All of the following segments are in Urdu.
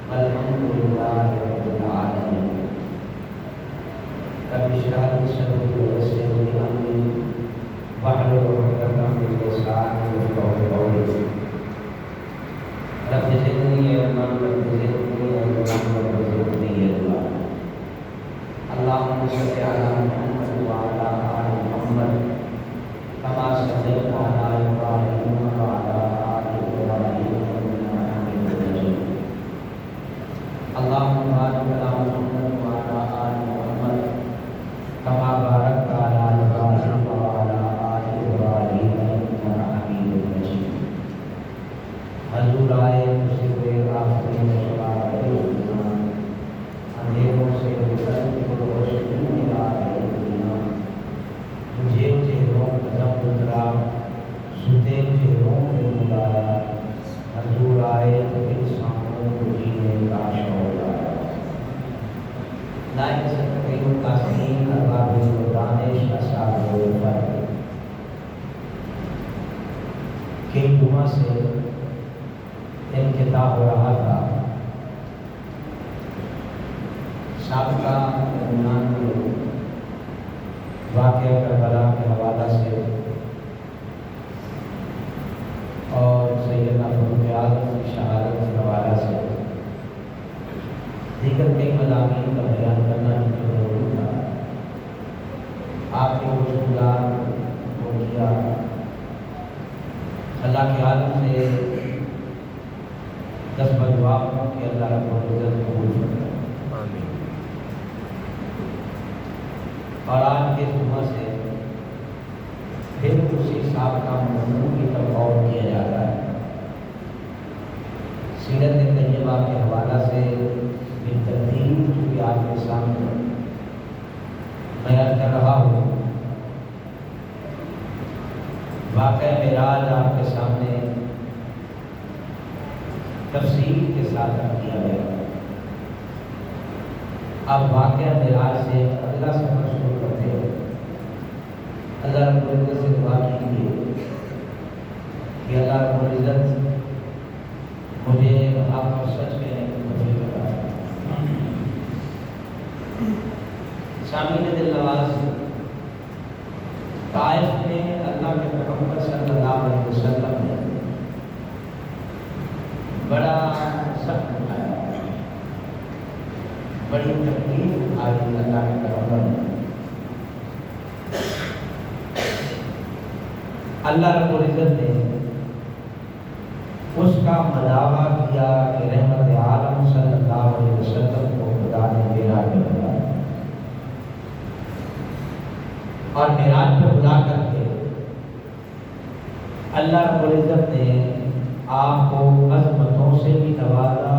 الحمد لله رب العالمين رب اشرح لي صدري ويسر لي امري واحلل عقدة من لساني يفقهوا قولي رب زدني علما رب زدني علما رب زدني علما اللهم صل على محمد وعلى ال محمد كما صليت على ابراهيم وعلى ال ابراهيم انك حميد مجيد اللهم بارك على محمد وعلى ال محمد كما باركت على ابراهيم وعلى ال ابراهيم انك حميد مجيد حضور آئے مصیبے آخری میں شمار رہے اندھیروں سے روشنی کو روشنی میں لا رہے مجھے چہروں قدم گزرا ستے چہروں میں بلایا حضور آئے تو انسانوں کو جینے کا شعور آیا لائن سے تقریب تاسمین ارباب و دانش اصحاب و فرق کئی جمعہ سے انکتاب ہو رہا تھا سابقہ درمیان کے واقعہ کربلا کے حوالہ سے اور سیدنا فاروق اعظم کی شہادت کے حوالہ سے دیگر کئی مضامین کا بیان کرنا ضروری تھا. آپ کے وجودات کو کیا اللہ کے عالم سے دس بدعا ہوں کہ اللہ رب العزت قبول فرمائے. اور آج کے صبح سے پھر اسی سابقہ موضوع کی طرف غور کیا جا رہا ہے. سیرت طیبہ کے حوالہ سے بالترتیب چونکہ آپ کے سامنے بیان کر رہا ہوں. واقعہ معراج آپ کے سامنے تفصیل کے ساتھ رکھ دیا گیا. اب واقعہ معراج سے اگلا سفر شروع کرتے ہیں. اللہ رب العزت سے دعا کیجیے کہ اللہ رب العزت مجھے وہاں پر سچ کہنے کی توفیق عطا فرمائے. سامعین دل نواز، طائف میں اللہ کے پیغمبر صلی اللہ علیہ وسلم نے بڑا سخت اٹھایا، بڑی تکلیف اٹھائی اللہ کے پیغمبر نے. اللہ رب العزت نے اس کا مداوع کیا کہ رحمت عالم صلی اللہ علیہ وسلم کو خدا نے معراج میں بلایا اور معراج پہ بلا کر کے اللہ رب العزت نے آپ کو عظمتوں سے بھی نوازا،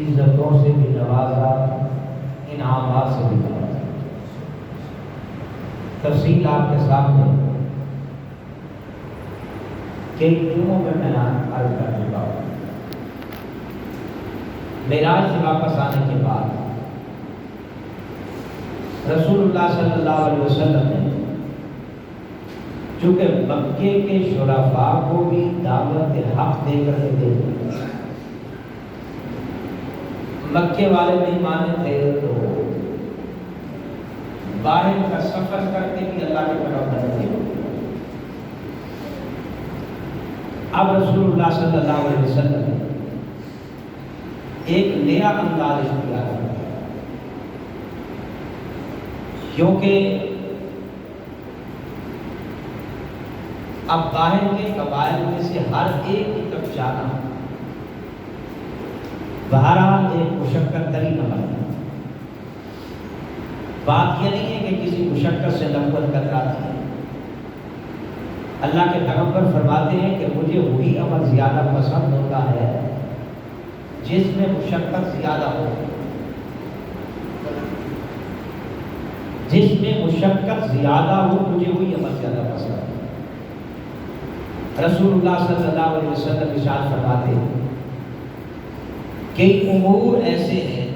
عزتوں سے بھی نوازا، انعامات سے بھی نوازا. تفصیل آپ کے سامنے کئی جمعوں میں عرض کر چکا ہوں. معراج سے واپس آنے کے بعد رسول اللہ صلی اللہ علیہ وسلم نے چونکہ مکے کے شرفاء کو بھی دعوت حق دے کر کے دے دیا. مکے والے نہیں مانے تھے تو باہر کا سفر کر کے بھی اللہ کے پیغمبر تھے. اب رسول اللہ صلی اللہ علیہ وسلم نے ایک نیا انداز اختیار کیا کیونکہ اب باہر کے قبائل میں سے ہر ایک کی طرف جانا بہرحال ایک مشقت ترین عمل ہے. بات یہ نہیں ہے کہ کسی مشقت سے نفرت کتراتی ہے. اللہ کے پیغمبر فرماتے ہیں کہ مجھے وہی عمل زیادہ پسند ہوتا ہے جس میں مشقت زیادہ ہو. جس میں مشقت زیادہ ہو مجھے وہی عمل زیادہ پسند ہے. رسول اللہ صلی اللہ علیہ وسلم ارشاد فرماتے ہیں کئی امور ایسے ہیں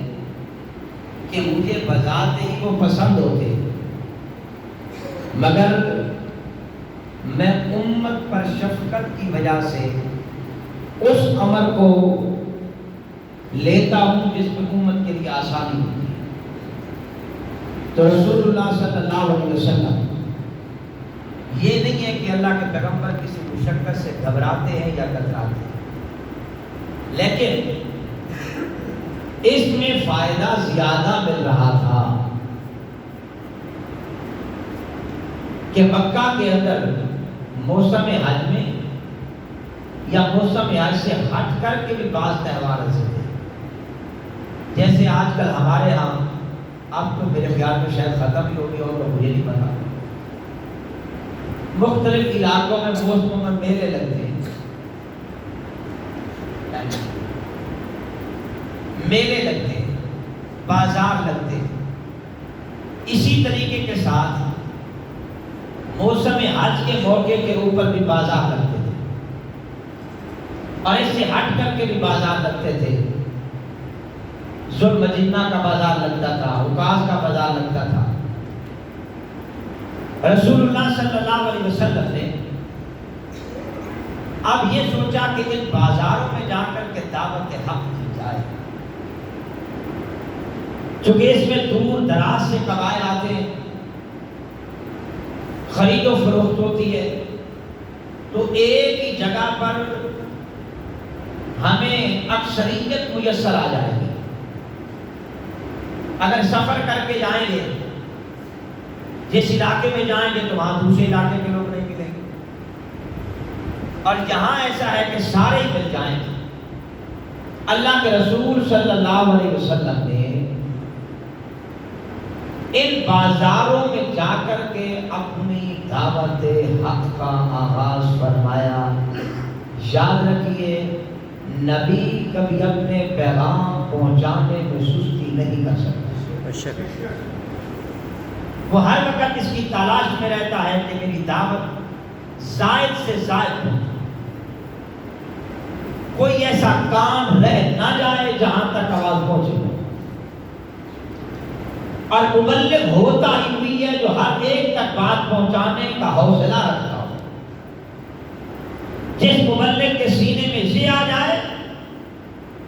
کہ مجھے بذات ہی وہ پسند ہوتے مگر میں امت پر شفقت کی وجہ سے اس عمل کو لیتا ہوں جس میں امت کے لیے آسانی ہوتی ہے۔ تو رسول اللہ صلی اللہ علیہ وسلم یہ نہیں ہے کہ اللہ کے پیغمبر کسی مشقت سے گھبراتے ہیں یا کتراتے ہیں، لیکن اس میں فائدہ زیادہ مل رہا تھا کہ مکہ کے اندر موسم حج میں یا موسم حج سے ہٹ کر کے بھی بعض تہوار ایسے تھے، جیسے آج کل ہمارے ہاں، اب تو میرے خیال میں شاید ختم ہی ہوگی اور مجھے نہیں پتا، مختلف علاقوں میں موسموں میں میلے لگتے ہیں، میلے لگتے ہیں، بازار لگتے ہیں۔ اسی طریقے کے ساتھ موسم حج کے موقع کے اوپر بھی بازار لگتے تھے، اور اس سے ہٹ کر کے بھی بازار لگتے تھے۔ ذوالمجنہ کا بازار لگتا تھا، عکاظ کا بازار لگتا تھا۔ رسول اللہ صلی اللہ علیہ وسلم نے اب یہ سوچا کہ ان بازاروں میں جا کر کے دعوت حق دی جائے، چونکہ اس میں دور دراز سے قبائل آتے ہیں، خرید و فروخت ہوتی ہے، تو ایک ہی جگہ پر ہمیں اکثریت میسر آ جائے گی۔ اگر سفر کر کے جائیں گے، جس علاقے میں جائیں گے تو وہاں دوسرے علاقے کے لوگ نہیں ملیں گے، اور یہاں ایسا ہے کہ سارے ہی مل جائیں گے۔ اللہ کے رسول صلی اللہ علیہ وسلم نے ان بازاروں میں جا کر کے اپنی دعوت حق کا آغاز فرمایا۔ یاد رکھیے، نبی کبھی اپنے پیغام پہنچانے میں سستی نہیں کر سکتا، وہ ہر وقت اس کی تلاش میں رہتا ہے کہ میری دعوت زائد سے زائد پہنچے، کوئی ایسا کام رہ نہ جائے جہاں تک آواز پہنچے، اور مبلغ ہوتا ہی ہوئی ہے جو ہر ایک تک بات پہنچانے کا حوصلہ رکھتا ہو۔ جس مبلغ کے سینے میں یہ آ جائے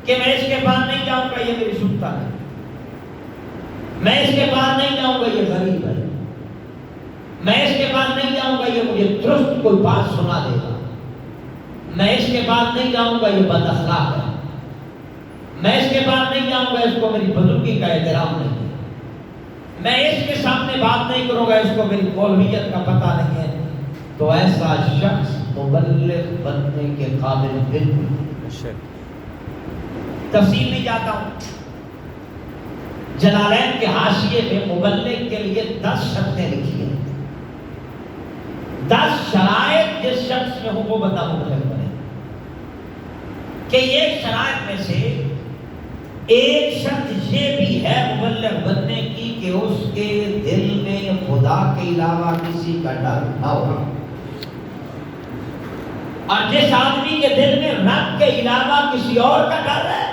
کہ میں اس کے بعد نہیں جاؤں گا، یہ میری سنتا ہے، میں اس کے بعد نہیں جاؤں گا، یہ غریب ہے، میں اس کے بعد نہیں جاؤں گا، یہ مجھے درست کوئی بات سنا دے گا، میں اس کے بعد نہیں جاؤں گا، یہ بد اخلاق ہے، میں اس کے بعد نہیں جاؤں گا، اس کو میری بزرگی کا احترام نہیں ہے، میں اس کے سامنے بات نہیں کروں گا، اس کو میری مولویت کا پتہ نہیں ہے، تو ایسا شخص مبلغ بننے کے قابل بالکل۔ تفصیل نہیں جاتا ہوں، جلالین کے حاشیے میں مبلغ کے لیے 10 شرطیں لکھی ہیں، 10 شرائط جس شخص میں ہو وہ بندہ مبلغ بنے، کہ یہ شرائط میں سے ایک شرط یہ بھی ہے مبلغ بننے کی کہ اس کے دل میں خدا کے علاوہ کسی کا ڈر نہ ہو، اور جس آدمی کے دل میں رب کے علاوہ کسی اور کا ڈر ہے،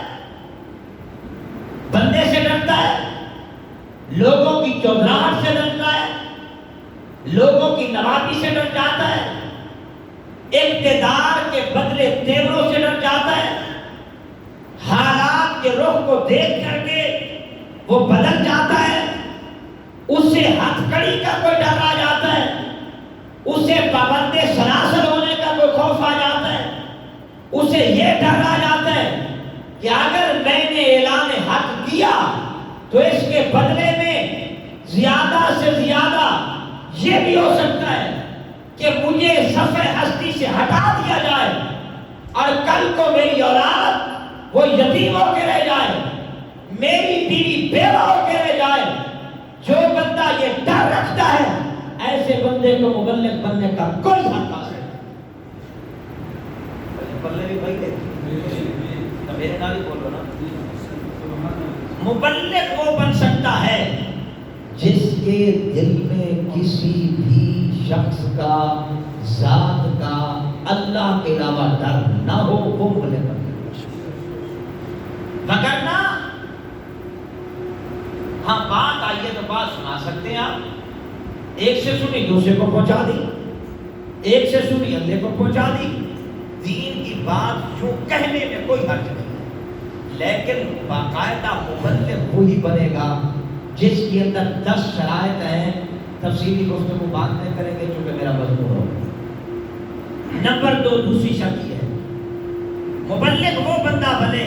بندے سے ڈرتا ہے، لوگوں کی چودراہٹ سے ڈرتا ہے، لوگوں کی نوابی سے ڈر جاتا ہے، اقتدار کے بدلے تیوروں سے ڈر جاتا ہے، حالات کے رخ کو دیکھ کر کے وہ بدل جاتا ہے، اس سے ہتھ کڑی کا کوئی ڈر آ جاتا ہے، اسے پابند سلاسل ہونے کا کوئی خوف آ جاتا ہے، اسے یہ ڈر آ جاتا ہے کہ اگر میں نے اعلان حق کیا تو اس کے بدلے میں زیادہ سے زیادہ یہ بھی ہو سکتا ہے کہ مجھے صفحہ ہستی سے ہٹا دیا جائے، اور کل کو میری اولاد وہ یتیم ہو کے رہ جائے، میری بیوی بیوہ ہو کے رہ جائے۔ جو بندہ یہ ڈر رکھتا ہے، ایسے بندے کو مبلغ بننے کا کوئی حق حاصل نہیں۔ میرے نال ہی بولو نا، مبلغ وہ بن سکتا ہے جس کے دل میں کسی بھی شخص کا، ذات کا، اللہ کے علاوہ ڈر نہ ہو، وہ مبلغ بن سکتا ہے۔ وگرنہ ہاں بات آئیے تو بات سنا سکتے ہیں آپ، ایک سے سنی دوسرے کو پہنچا دی، ایک سے سنی اگلے کو پہنچا دی، دین کی بات یوں کہنے میں کوئی حرج نہیں، لیکن باقاعدہ مبلغ وہی بنے گا جس کے اندر 10 شرائط ہیں. تفصیلی گفتگو بات میں کریں گے چونکہ میرا مضمون ہو. نمبر 2 دوسری شرط یہ ہے مبلغ وہ بندہ بنے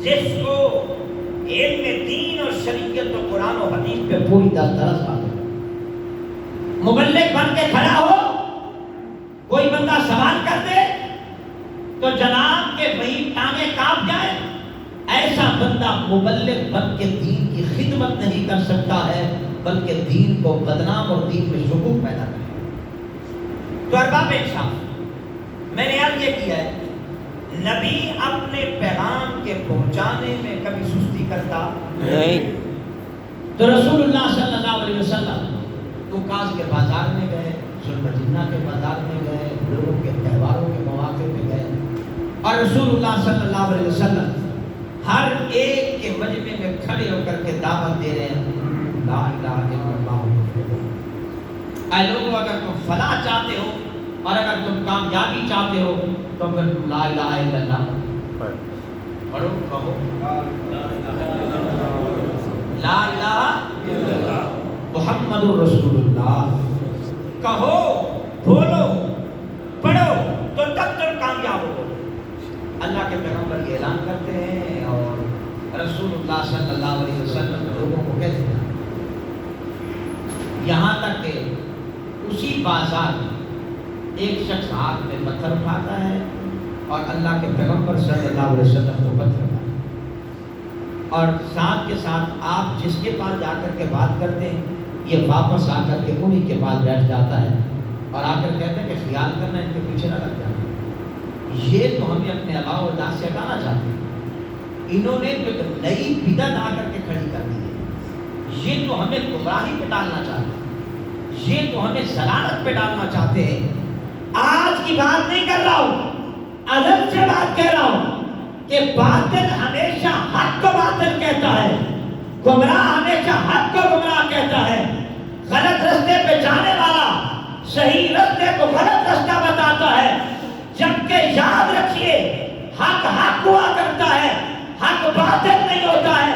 جس کو علم دین اور شریعت و قرآن و حدیث پہ پوری دسترس حاصل. مبلغ بن کے کھڑا ہو کوئی بندہ سوال کر دے تو جناب کے وہی ٹانگیں کانپ جائے. ایسا بندہ مبلغ بن کے دین کی خدمت نہیں کر سکتا ہے بلکہ دین کو بدنام اور دین میں شکوک پیدا کرے. تو ارباب انصاف میں نے عرض یہ کیا ہے نبی اپنے پیغام کے پہنچانے میں کبھی سستی کرتا نہیں. تو رسول اللہ صلی اللہ علیہ وسلم اوقاز کے بازار میں گئے, ذوالمجنہ کے بازار میں گئے, لوگوں کے تہواروں کے مواقع پہ گئے اور رسول اللہ صلی اللہ علیہ وسلم ہر ایک کے مجمع میں کھڑے ہو کر کے دعوت دے رہے ہیں لا الہ الا اللہ. اے لوگوں اگر تم فلاح چاہتے ہو اور اگر تم کامیابی چاہتے ہو تو پھر تم لا الہ الا اللہ پڑھو. کہو لا الہ الا اللہ محمد رسول اللہ. کہو بولو پڑھو تو تب تم کامیاب ہو. اللہ کے پیغمبر یہ اعلان کرتے ہیں اور رسول اللہ صلی اللہ علیہ وسلم لوگوں کو کہتے ہیں. یہاں تک کہ اسی بازار میں ایک شخص ہاتھ میں پتھر اٹھاتا ہے اور اللہ کے پیغمبر صلی اللہ علیہ وسلم کو پتھر اٹھاتا ہے اور ساتھ کے ساتھ آپ جس کے پاس جا کر کے بات کرتے ہیں یہ واپس آ کر کے انہی کے پاس بیٹھ جاتا ہے اور آ کر کہتے ہیں کہ خیال کرنا ان کے پیچھے نہ لگ جانا. یہ تو ہمیں اپنے اللہ و اللہ سے ہٹانا چاہتے ہیں. انہوں نے تو ایک نئی بدعت آ کر کے کھڑی کر دی ہے. یہ تو ہمیں گمراہی پہ ڈالنا چاہتے ہیں, یہ تو ہمیں ضلالت پہ ڈالنا چاہتے ہیں. آج کی بات نہیں کر رہا ہوں, ازل سے بات کہہ رہا ہوں کہ باطل ہمیشہ حق کو باطل کہتا ہے, گمراہ ہمیشہ حق کو گمراہ کہتا ہے. غلط رستے پہ جانے والا صحیح رستے کو غلط رستہ بتاتا ہے. جبکہ یاد رکھیے حق حق ہوا کرتا ہے, حق باطل نہیں ہوتا ہے.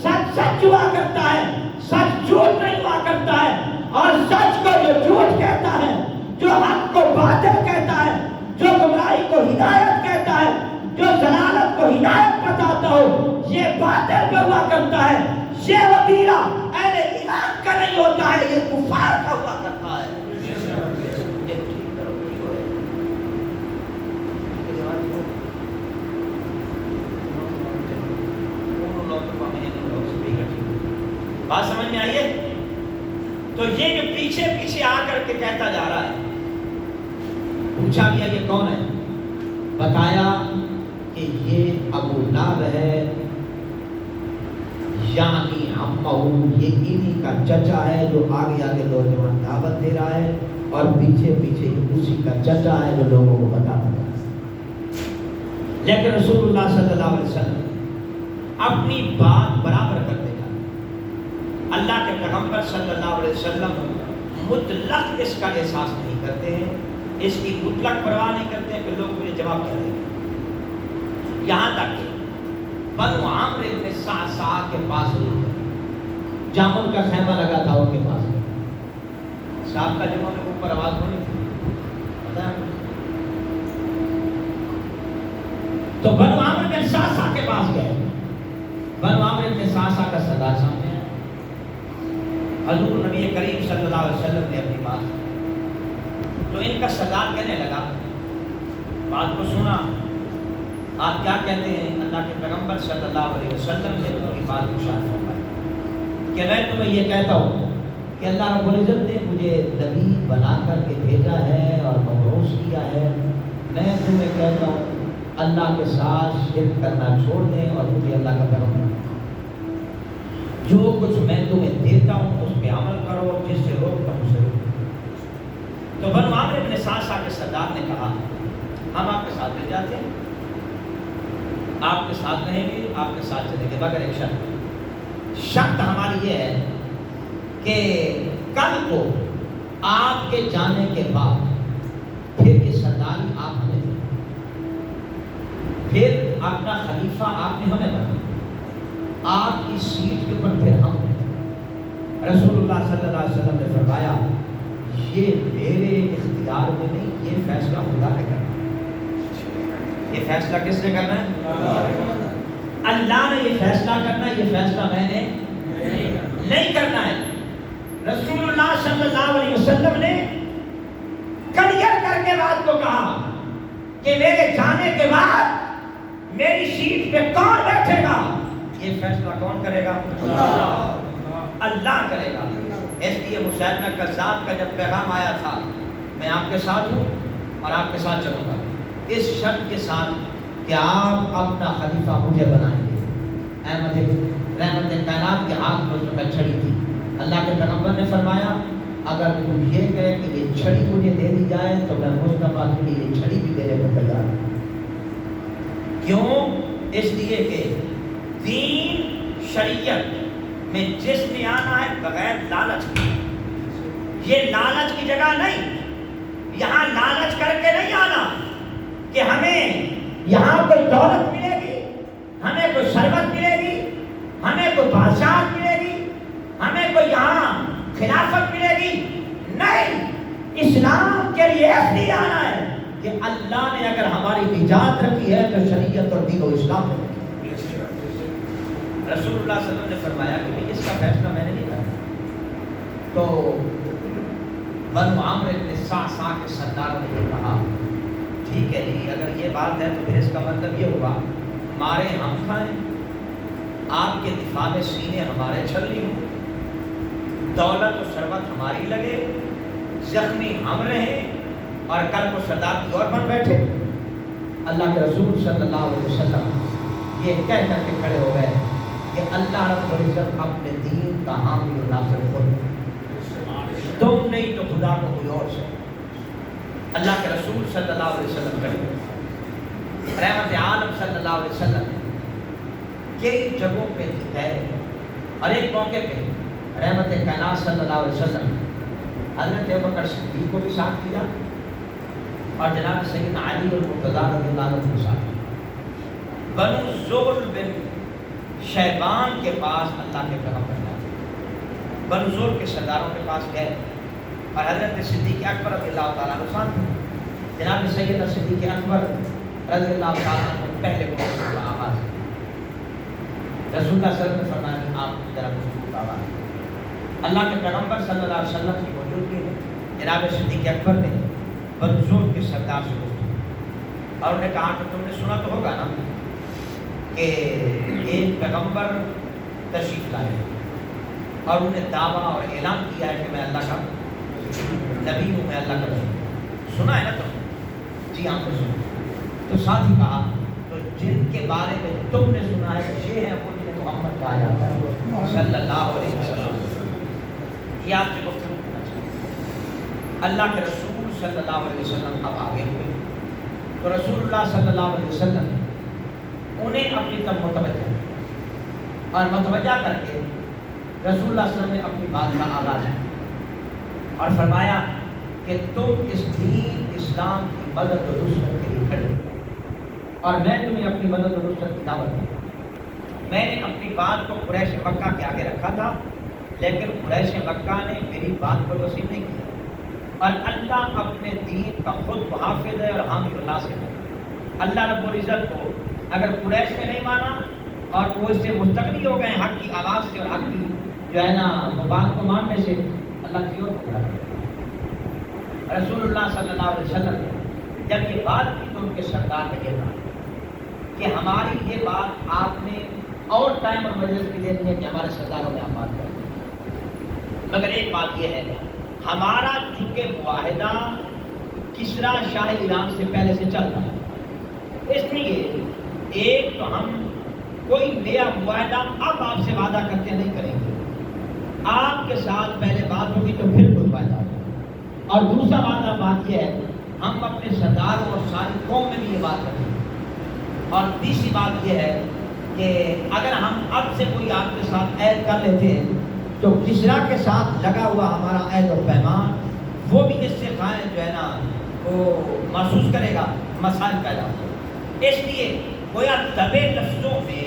سچ سچ ہوا کرتا ہے, سچ جھوٹ نہیں ہوا کرتا ہے. اور سچ کو جو جھوٹ کہتا ہے, جو حق کو باطل کہتا ہے, جو گمراہی کو ہدایت کہتا ہے, جو ضلالت کو ہدایت بتاتا ہو, یہ باطل پہ ہوا کرتا ہے. یہ وطیرہ اہل ایمان کا نہیں ہوتا ہے, یہ کفار کا ہوا کرتا ہے. بات سمجھ میں آئیے؟ تو یہ جو پیچھے پیچھے آ کر کے کہتا جا رہا ہے, پوچھا گیا یہ کون ہے, بتایا کہ یہ ابو لہب ہے یعنی عمہ, یہ انہی کا چچا ہے جو آگے آگے نوجوان دعوت دے رہا ہے اور پیچھے پیچھے اسی کا چچا ہے جو لوگوں کو بتاتا ہے. لیکن رسول اللہ صلی اللہ علیہ وسلم اپنی بات برابر کرتے جا. اللہ کے پیغمبر صلی اللہ علیہ وسلم مطلق اس کا احساس نہیں کرتے ہیں, اس کی مطلق پرواہ نہیں کرتے ہیں کہ لوگ مجھے جواب کر دیں گے. یہاں تک کہ بنو عامر بن صعصع کے پاس جہاں ان کا خیمہ لگا تھا ان کے پاس صاحب کا جمعہ میں اوپر آواز ہونی تھی, پتہ ہے؟ تو بنو عامر بن صعصع کے پاس گئے. بنو عامر بن صعصع کا سردار سامنے آیا. حضور نبی کریم صلی اللہ علیہ وسلم نے اپنی بات تو ان کا سردار کہنے لگا, بات کو سنا, آپ کیا کہتے ہیں؟ اللہ کے پیغمبر صلی اللہ علیہ وسلم نے ان کی بات کو شامل فرمائی کہ میں تمہیں یہ کہتا ہوں کہ اللہ رب العزت نے مجھے نبی بنا کر کے بھیجا ہے اور مبعوث کیا ہے. میں تمہیں کہتا ہوں اللہ کے ساتھ شرک کرنا چھوڑ دیں اور مجھے اللہ کا پیغمبر. جو کچھ میں تمہیں دیتا ہوں اس پہ عمل کرو, جس سے روکتا ہوں اسے روکو. تو بنو عامر بن صعصع کے سردار نے کہا ہم آپ کے ساتھ مل جاتے ہیں, آپ کے ساتھ رہیں گے, آپ کے ساتھ چلیں گے, مگر ایک شرط. شرط ہماری یہ ہے کہ کل کو آپ کے جانے کے بعد پھر یہ سرداری آپ ہمیں دیں. پھر اپنا خلیفہ آپ نے ہمیں بنا، آپ کی سیٹ کے اوپر پھر ہم۔ رسول اللہ صلی اللہ علیہ وسلم نے فرمایا یہ میرے اختیار میں نہیں، یہ فیصلہ خدا نے کرنا۔ یہ فیصلہ کس نے کرنا ہے؟ اللہ نے یہ فیصلہ کرنا ہے، یہ فیصلہ میں نے نہیں کرنا ہے۔ رسول اللہ صلی اللہ علیہ وسلم نے کلیئر کر کے بات کو کہا کہ میرے جانے کے بعد میری سیٹ پہ کون بیٹھے گا، یہ فیصلہ کون کرے گا؟ اللہ کرے گا۔ اس لیے مسیلمہ کذاب کا جب پیغام آیا تھا میں آپ کے ساتھ ہوں اور آپ کے ساتھ چلوں گا، اس شرط کے ساتھ کہ آپ اپنا خلیفہ مجھے بنائیں گے۔ احمد رحمت کائنات کے ہاتھ میں اس وقت چھڑی تھی، اللہ کے پیغمبر نے فرمایا اگر تم یہ کہے کہ یہ چھڑی مجھے دے دی جائے تو میں مصطفیٰ کے لیے یہ چھڑی بھی دینے کو تیار ہوں۔ کیوں؟ اس لیے کہ دین شریعت میں جس نے آنا ہے بغیر لالچ کی، یہ لالچ کی جگہ نہیں، یہاں لالچ کر کے نہیں آنا کہ ہمیں یہاں کوئی دولت ملے گی، ہمیں کوئی ثروت ملے گی، ہمیں کوئی بادشاہت ملے گی، ہمیں کوئی یہاں خلافت ملے گی، نہیں، اسلام کے لیے اس لیے آنا ہے کہ اللہ نے اگر ہماری نجات رکھی ہے تو شریعت اور دین و اسلام میں رکھی۔ رسول اللہ صلی اللہ علیہ وسلم نے فرمایا کہ اس کا فیصلہ میں نے نہیں کرنا۔ تو بنو عمرو بن صعصع کے سردار نے یہ کہا ٹھیک ہے جی، اگر یہ بات ہے تو پھر اس کا مطلب یہ ہوا مارے ہم کھائیں، آپ کے دفاع میں سینے ہمارے چھلنی ہوں، دولت و ثروت ہماری لگے، زخمی ہم رہیں اور کل کو سردار کی اور بن بیٹھے۔ اللہ کے رسول صلی اللہ علیہ وسلم یہ کہہ کر کے کھڑے ہو گئے کہ اللہ رب العزت اپنے دین کا حامی و ناصر خود، تم نہیں تو خدا کو کوئی اور سے۔ اللہ کے رسول صلی اللہ علیہ وسلم کہے رحمت عالم صلی اللہ علیہ وسلم کئی جگہوں پہ گئے اور ایک موقع پہ رحمت کائنات صلی اللہ علیہ وسلم حضرت ابوبکر صدیق کو بھی ساتھ کیا اور جناب سیدنا علی المرتضیٰ رضی اللہ عنہ کو ساتھ کیا۔ بنو زغل بن شیبان کے پاس اللہ کے پیغمبر گئے، بنو زغل کے سرداروں کے پاس گئے اور حضرت صدیق اکبر رضی اللہ تعالیٰ عنہ ساتھ تھے۔ جناب سیدنا صدیق اکبر رضی اللہ تعالیٰ عنہ پہلے کو آواز رسول اللہ صلی اللہ علیہ وسلم نے فرمایا کہ آپ ذرا مضبوط آواز۔ اللہ کے پیغمبر صلی اللہ علیہ وسلم کی موجودگی میں جناب صدیق اکبر نے بنو زغل کے سردار سے پوچھا اور انہوں نے کہا کہ تم نے سنا تو ہوگا نا کہ ایک پیغمبر تشریف لائے اور انہوں نے دعویٰ اور اعلان کیا ہے کہ میں اللہ کا نبی ہوں، میں اللہ کا رسول ہوں، سنا ہے نا تم؟ جی آپ نے سنا۔ تو ساتھ ہی کہا تو جن کے بارے میں تم نے سنا ہے یہ ہے وہ جنہیں محمد کہا جاتا ہے صلی اللہ علیہ وسلم۔ یہ آپ سے گفتگو کرنا چاہیے۔ اللہ کے رسول صلی اللہ علیہ وسلم اب آگے ہوئے تو رسول اللہ صلی اللہ علیہ وسلم انہیں اپنی طرف متوجہ اور متوجہ کر کے رسول اللہ صلی اللہ علیہ وسلم نے اپنی بات کا آغاز کیا اور فرمایا کہ تم اس دین اسلام کی مدد و نصرت کے لیے کھڑے اور میں تمہیں اپنی مدد و نصرت کی دعوت دی۔ میں نے اپنی بات کو قریش مکہ کے آگے رکھا تھا لیکن قریش مکہ نے میری بات کو تسلیم نہیں کیا اور اللہ اپنے دین کا خود محافظ ہے اور حامی و ناصر ہے۔ اللہ رب العزت کو اگر قریش نے نہیں مانا اور وہ اس سے مستغنی ہو گئے حق کی آواز سے اور حق کی جو ہے نا بات کو ماننے سے، اللہ کی اور پکڑا گیا۔ رسول اللہ صلی اللہ علیہ وسلم نے جب یہ بات کی تو ان کے سردار نے یہ کہا کہ ہماری یہ بات آپ نے اور ٹائم اور مجلس کے لیے نہیں ہے کہ ہمارے سرداروں میں آپ بات کریں، مگر ایک بات یہ ہے ہمارا چونکہ معاہدہ کسریٰ شاہ ایران سے پہلے سے چل رہا ہے، اس لیے ایک تو ہم کوئی نیا معاہدہ اب آپ سے وعدہ کرتے نہیں کریں گے، آپ کے ساتھ پہلے بات ہوگی تو پھر کوئی وعدہ ہوگا، اور دوسرا وعدہ بات یہ ہے ہم اپنے سرداروں اور ساری قوم میں بھی یہ بات کریں گے، اور تیسری بات یہ ہے کہ اگر ہم اب سے کوئی آپ کے ساتھ عہد کر لیتے ہیں تو کسریٰ کے ساتھ لگا ہوا ہمارا عہد و پیمان وہ بھی اس سے خائن جو ہے نا وہ محسوس کرے گا، مسائل پیدا ہوگا۔ اس لیے گویا دبے لفظوں میں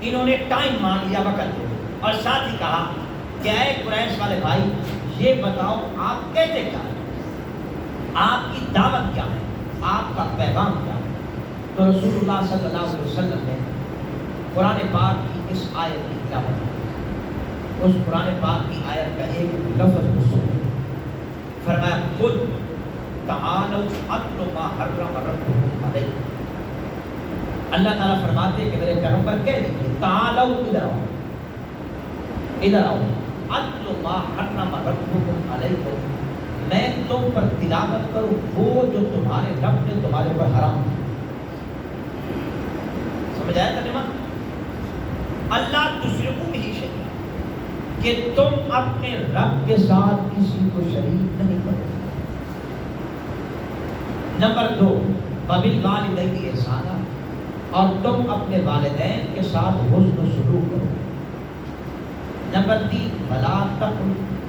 انہوں نے ٹائم مان لیا، وقت دے، اور ساتھ ہی کہا کہ اے قریش والے بھائی یہ بتاؤ آپ کہتے کیا ہیں، آپ کی دعوت کیا ہے، آپ کا پیغام کیا ہے؟ تو رسول اللہ صلی اللہ علیہ وسلم نے قرآن پاک کی اس آیت کی تلاوت کی، اس قرآن پاک کی آیت کا ایک لفظ کو سنا، فرمایا قل تعالوا اتل ما حرم ربکم علیکم۔ اللہ تعالیٰ فرماتے ہیں کہ میرے پیغمبر کہہ دیجیے تعالوا، ادھر آؤ، ادھر آؤ، اتل ما حرم ربکم علیکم، میں تم پر تلاوت کروں وہ جو تمہارے رب نے تمہارے پر حرام کیا۔ سمجھ آیا ترجمہ؟ اللہ تشرکوا بہ شیئا، کہ تم اپنے رب کے ساتھ کسی کو شریک نہیں کرو۔ نمبر 2 وبالوالدین احسانا، اور تم اپنے والدین کے ساتھ حسن سلوک کرو۔ نمبر 3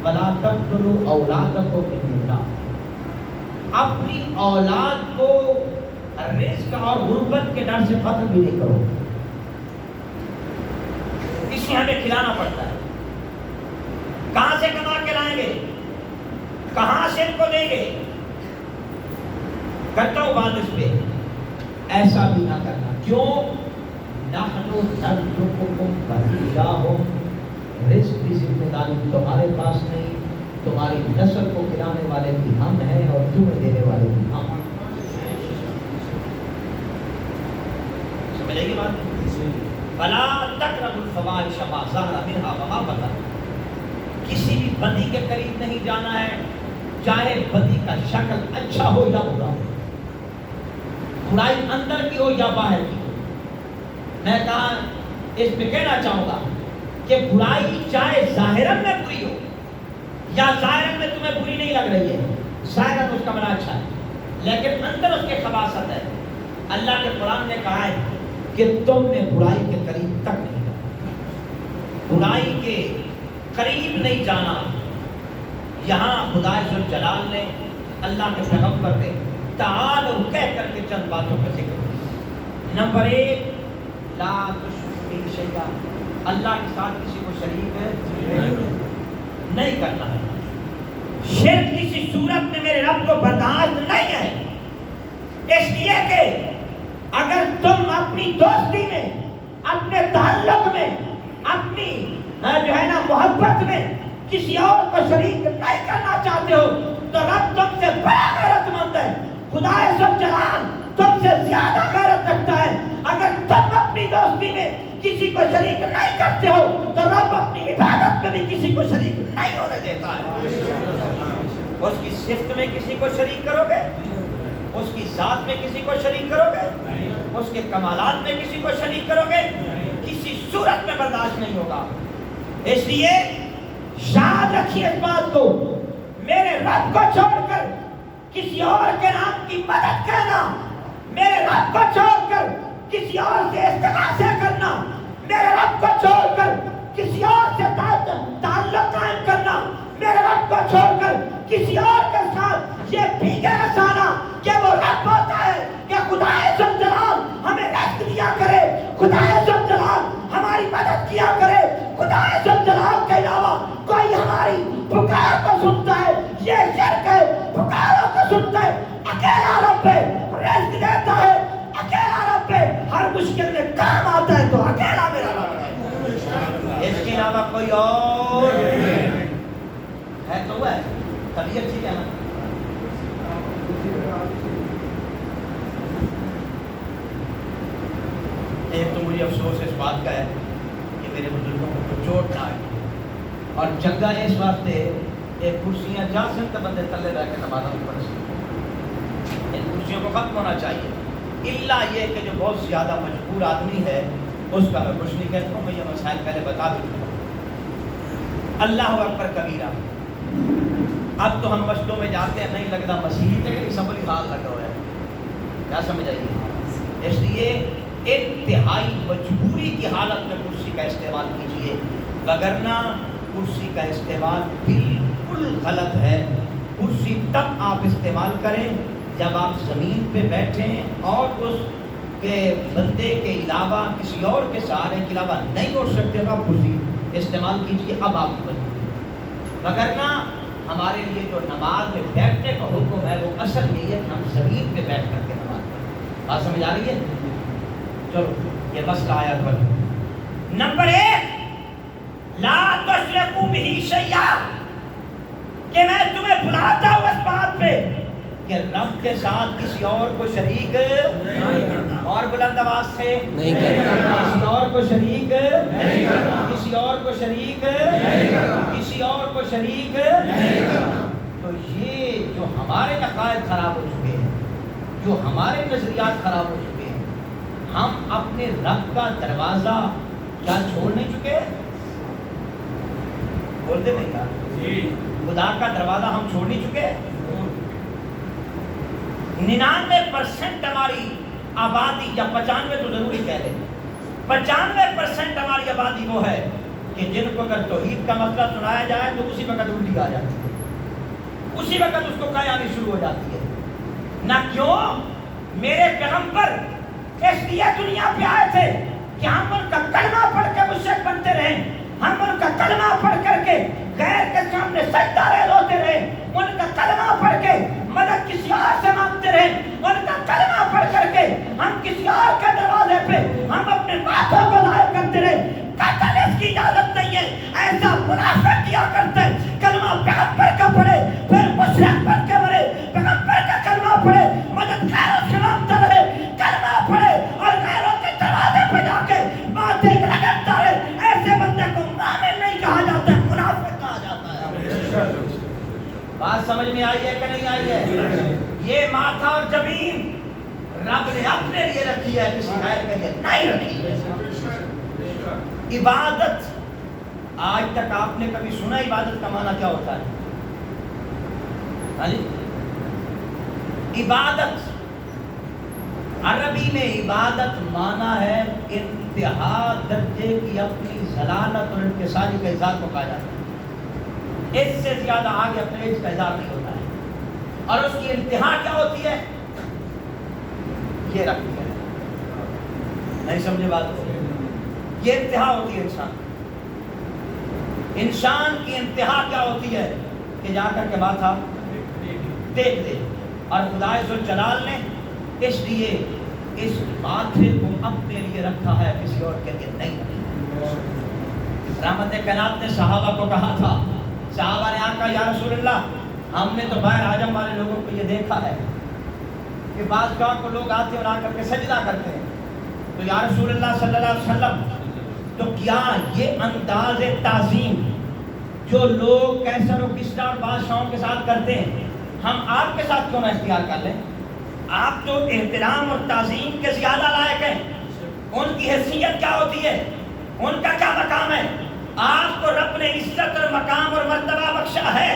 ولا تقتلوا اولادکم من املاق، اپنی اولاد کو رزق اور غربت کے ڈر سے قتل بھی نہیں کرو۔ اس لیے ہمیں کھلانا پڑتا ہے، کہاں سے کما کے لائیں گے، کہاں سے ان کو دیں گے؟ کرتا ہوں بات اس پہ، ایسا بھی نہ کرنا۔ کیوں؟ نحن نرزقکم وإیاہم، رزق کی ذمہ داری تمہارے پاس نہیں، تمہاری نسل کو کھلانے والے بھی ہم ہیں اور تمہیں دینے والے بھی ہم ہیں۔ سمجھ آئے گی بات؟ فلا تقربوا الفواحش ما ظهر منها وما بطن، کسی بھی بدی کے قریب نہیں جانا ہے، چاہے بدی کا شکل اچھا ہو یا برا ہو، برائی اندر کی ہو یا باہر کی ہو۔ میں کہا اس پہ کہنا چاہوں گا کہ برائی چاہے ظاہراً میں بری ہو یا ظاہراً میں تمہیں بری نہیں لگ رہی ہے، ظاہراً اس کا بڑا اچھا ہے لیکن اندر اس کے خباثت ہے۔ اللہ کے قرآن نے کہا ہے کہ تم نے برائی کے قریب تک نہیں جانا، برائی کے قریب نہیں جانا۔ یہاں خدا ذوالجلال نے اللہ کے پیغمبر نے تعالوا کہہ کر کے چند باتوں کا ذکر کیا۔ نمبر 1 لا تشرکوا بہ شیئا، اللہ کے ساتھ کسی کو شریک نہیں کرنا ہے۔ شرک کسی صورت میں میرے رب کو برداشت نہیں ہے، اس لیے کہ اگر تم اپنی دوستی میں، اپنے تعلق میں، اپنی جو ہے نا محبت میں کسی اور کو شریک نہیں کرنا چاہتے ہو تو رب تم سے بڑا غیرت مند ہے، خدا ذوالجلال تم سے زیادہ غیرت رکھتا ہے۔ اگر تم اپنی دوستی میں کسی کو شریک نہیں کرتے ہو تو رب اپنی عبادت میں بھی کسی کو شریک نہیں ہونے دیتا ہے۔ اس کی صفت میں کسی کو شریک کرو گے، اس کی ذات میں کسی کو شریک کرو گے، اس کے کمالات میں کسی کو شریک کرو گے، کسی صورت میں برداشت نہیں ہوگا۔ اس لیے یاد رکھیے اس بات کو، میرے رب کو چھوڑ کر کسی اور کے نام کی مدد کرنا، میرے رب کو چھوڑ کر کسی اور سے استغاثہ کرنا، میرے رب کو چھوڑ کر کسی اور سے تعلق قائم کرنا، میرے رب کو چھوڑ کر کسی اور کے ساتھ یہ بھیگے رسانا کہ وہ رب ہوتا ہے کہ خدا ذوالجلال ہمیں رزق دیا کرے، خدا ذوالجلال ہماری مدد کیا کرے، خدا ذوالجلال کے علاوہ کوئی ہماری پکار کو سنتا ہے، یہ شرک ہے۔ پکاروں کو سنتا ہے، اکیلا رب ہے، رزق دیتا ہے، اکیلا رب ہے، ہر مشکل میں کام آتا ہے تو اکیلا میرا رب ہے، اس کے علاوہ کوئی اور ہے تو ہے۔ طبیعت ٹھیک ہے نا؟ ایک تو مجھے افسوس اس بات کا ہے کہ میرے بزرگوں کو چوٹ نہ آئے، اور جگہ اس واسطے ایک کرسیاں جا سکتے بندے تلے رہ کے نمازاں بھی پڑھ سکتے، ان کرسیوں کو ختم ہونا چاہیے، الا یہ کہ جو بہت زیادہ مجبور آدمی ہے اس کا میں کچھ نہیں کہتا ہوں، میں یہ مسائل پہلے بتا دوں۔ اللہ اکبر کبیرہ، اب تو ہم مسجدوں میں جاتے ہیں نہیں لگتا مسیح لیکن سبھی حال لگا ہوا ہے، کیا سمجھ آئیے؟ اس لیے انتہائی مجبوری کی حالت میں کرسی کا استعمال کیجیے، وگرنہ کرسی کا استعمال بالکل غلط ہے۔ کرسی تب آپ استعمال کریں جب آپ زمین پہ بیٹھیں اور اس کہ بندے کے علاوہ کسی اور کے سہارے کے علاوہ نہیں اٹھ سکتے تو آپ کرسی استعمال کیجیے، اب آپ کی بندی، وگرنہ ہمارے لیے جو نماز میں بیٹھنے کا حکم ہے وہ اصل یہ ہے کہ ہم زمین پہ بیٹھ کر کے نماز پڑھیں۔ بات سمجھ آ رہی ہے؟ چلو یہ مسئلہ آیا پر نمبر 1 لا تشرکوا بہ شیئا، کہ میں تمہیں بلاتا ہوں اس بات پہ کہ رب کے ساتھ کسی اور کو شریک نہیں کرنا، اور بلند آواز سے نہیں کرنا، کسی اور کو شریک نہیں کرنا، کسی اور کو شریک نہیں کرنا، کسی اور کو شریک نہیں کرنا۔ تو یہ جو ہمارے عقائد خراب ہو چکے ہیں، جو ہمارے نظریات خراب ہو چکے ہیں، ہم اپنے رب کا دروازہ کیا چھوڑ نہیں چکے؟ بولتے نہیں یار، خدا کا دروازہ ہم چھوڑ نہیں چکے؟ 99% ہماری آبادی، یا 95 تو ضروری کہہ لیں، 95% ہماری آبادی وہ ہے کہ جن کو اگر توحید کا مسئلہ سنایا جائے تو اسی وقت الٹی آ جاتی ہے، اسی وقت اس کو قے آنی شروع ہو جاتی ہے۔ نہ کیوں؟ میرے پیغمبر اس لیے دنیا پہ آئے تھے کہ ہم ان کا کلمہ پڑھ کے مشرک بنتے رہے، ہم ان کا کلمہ پڑھ کر کے غیر کے سامنے سجدہ روتے رہے، ان کا کلمہ پڑھ کے مدد کسی اور سے مانگتے رہے، ان کا کلمہ پڑھ کر کے ہم کسی اور کے دروازے پہ ہم اپنے باتوں کو ظاہر کرتے رہے۔ قتل اس کی اجازت نہیں ہے، ایسا منافق کیا کرتے، کلمہ پیغمبر کا پڑھے پھر مشرک بن کے مرے، پیغمبر کا کلمہ پڑھے مدد غیروں سے مانگتا رہے، کلمہ پڑھے اور غیروں کے دروازے پہ جا کے باتیں رگڑتا رہے، ایسے بندے کو مومن نہیں کہا جاتا، منافق کہا جاتا ہے۔ بات سمجھ میں آئی ہے کہ نہیں آئی ہے؟ یہ ماتھا اور زمین رب نے اپنے لیے رکھی ہے، کسی غیر کے لیے نہیں رکھی ہے۔ عبادت، آج تک آپ نے کبھی سنا عبادت کا معنی کیا ہوتا ہے؟ ہاں جی، عبادت عربی میں عبادت معنی ہے انتہا درجے کی اپنی ذلالت اور انکساری کا اظہار کو کہا جاتا ہے، اس سے زیادہ آگے اپنے اس کا اظہار نہیں ہوتا ہے، اور اس کی انتہا کیا ہوتی ہے؟ یہ رکھتی ہے، نہیں سمجھے بات کو؟ یہ انتہا ہوتی ہے انسان کی انتہا کیا ہوتی ہے کہ جا کر کے ماتھا ٹیک دے، اور خدا ذوالجلال نے اس لیے اس ماتھے کو اپنے لیے رکھا ہے، کسی اور کے لیے نہیں رکھا۔ رحمت کائنات نے صحابہ کو کہا تھا، صحابہ نے آ کہا یا رسول اللہ ہم نے تو باہر اعظم والے لوگوں کو یہ دیکھا ہے کہ بعض گاہ کو لوگ آتے اور آ کر کے سجدہ کرتے ہیں، تو یا رسول اللہ صلی اللہ علیہ وسلم تو کیا یہ انداز تعظیم جو لوگ کیسر و کسریٰ اور بادشاہوں کے ساتھ کرتے ہیں ہم آپ کے ساتھ کیوں نہ اختیار کر لیں؟ آپ تو احترام اور تعظیم کے زیادہ لائق ہیں، ان کی حیثیت کیا ہوتی ہے، ان کا کیا مقام ہے؟ آپ کو رب نے عزت اور مقام اور مرتبہ بخشا ہے،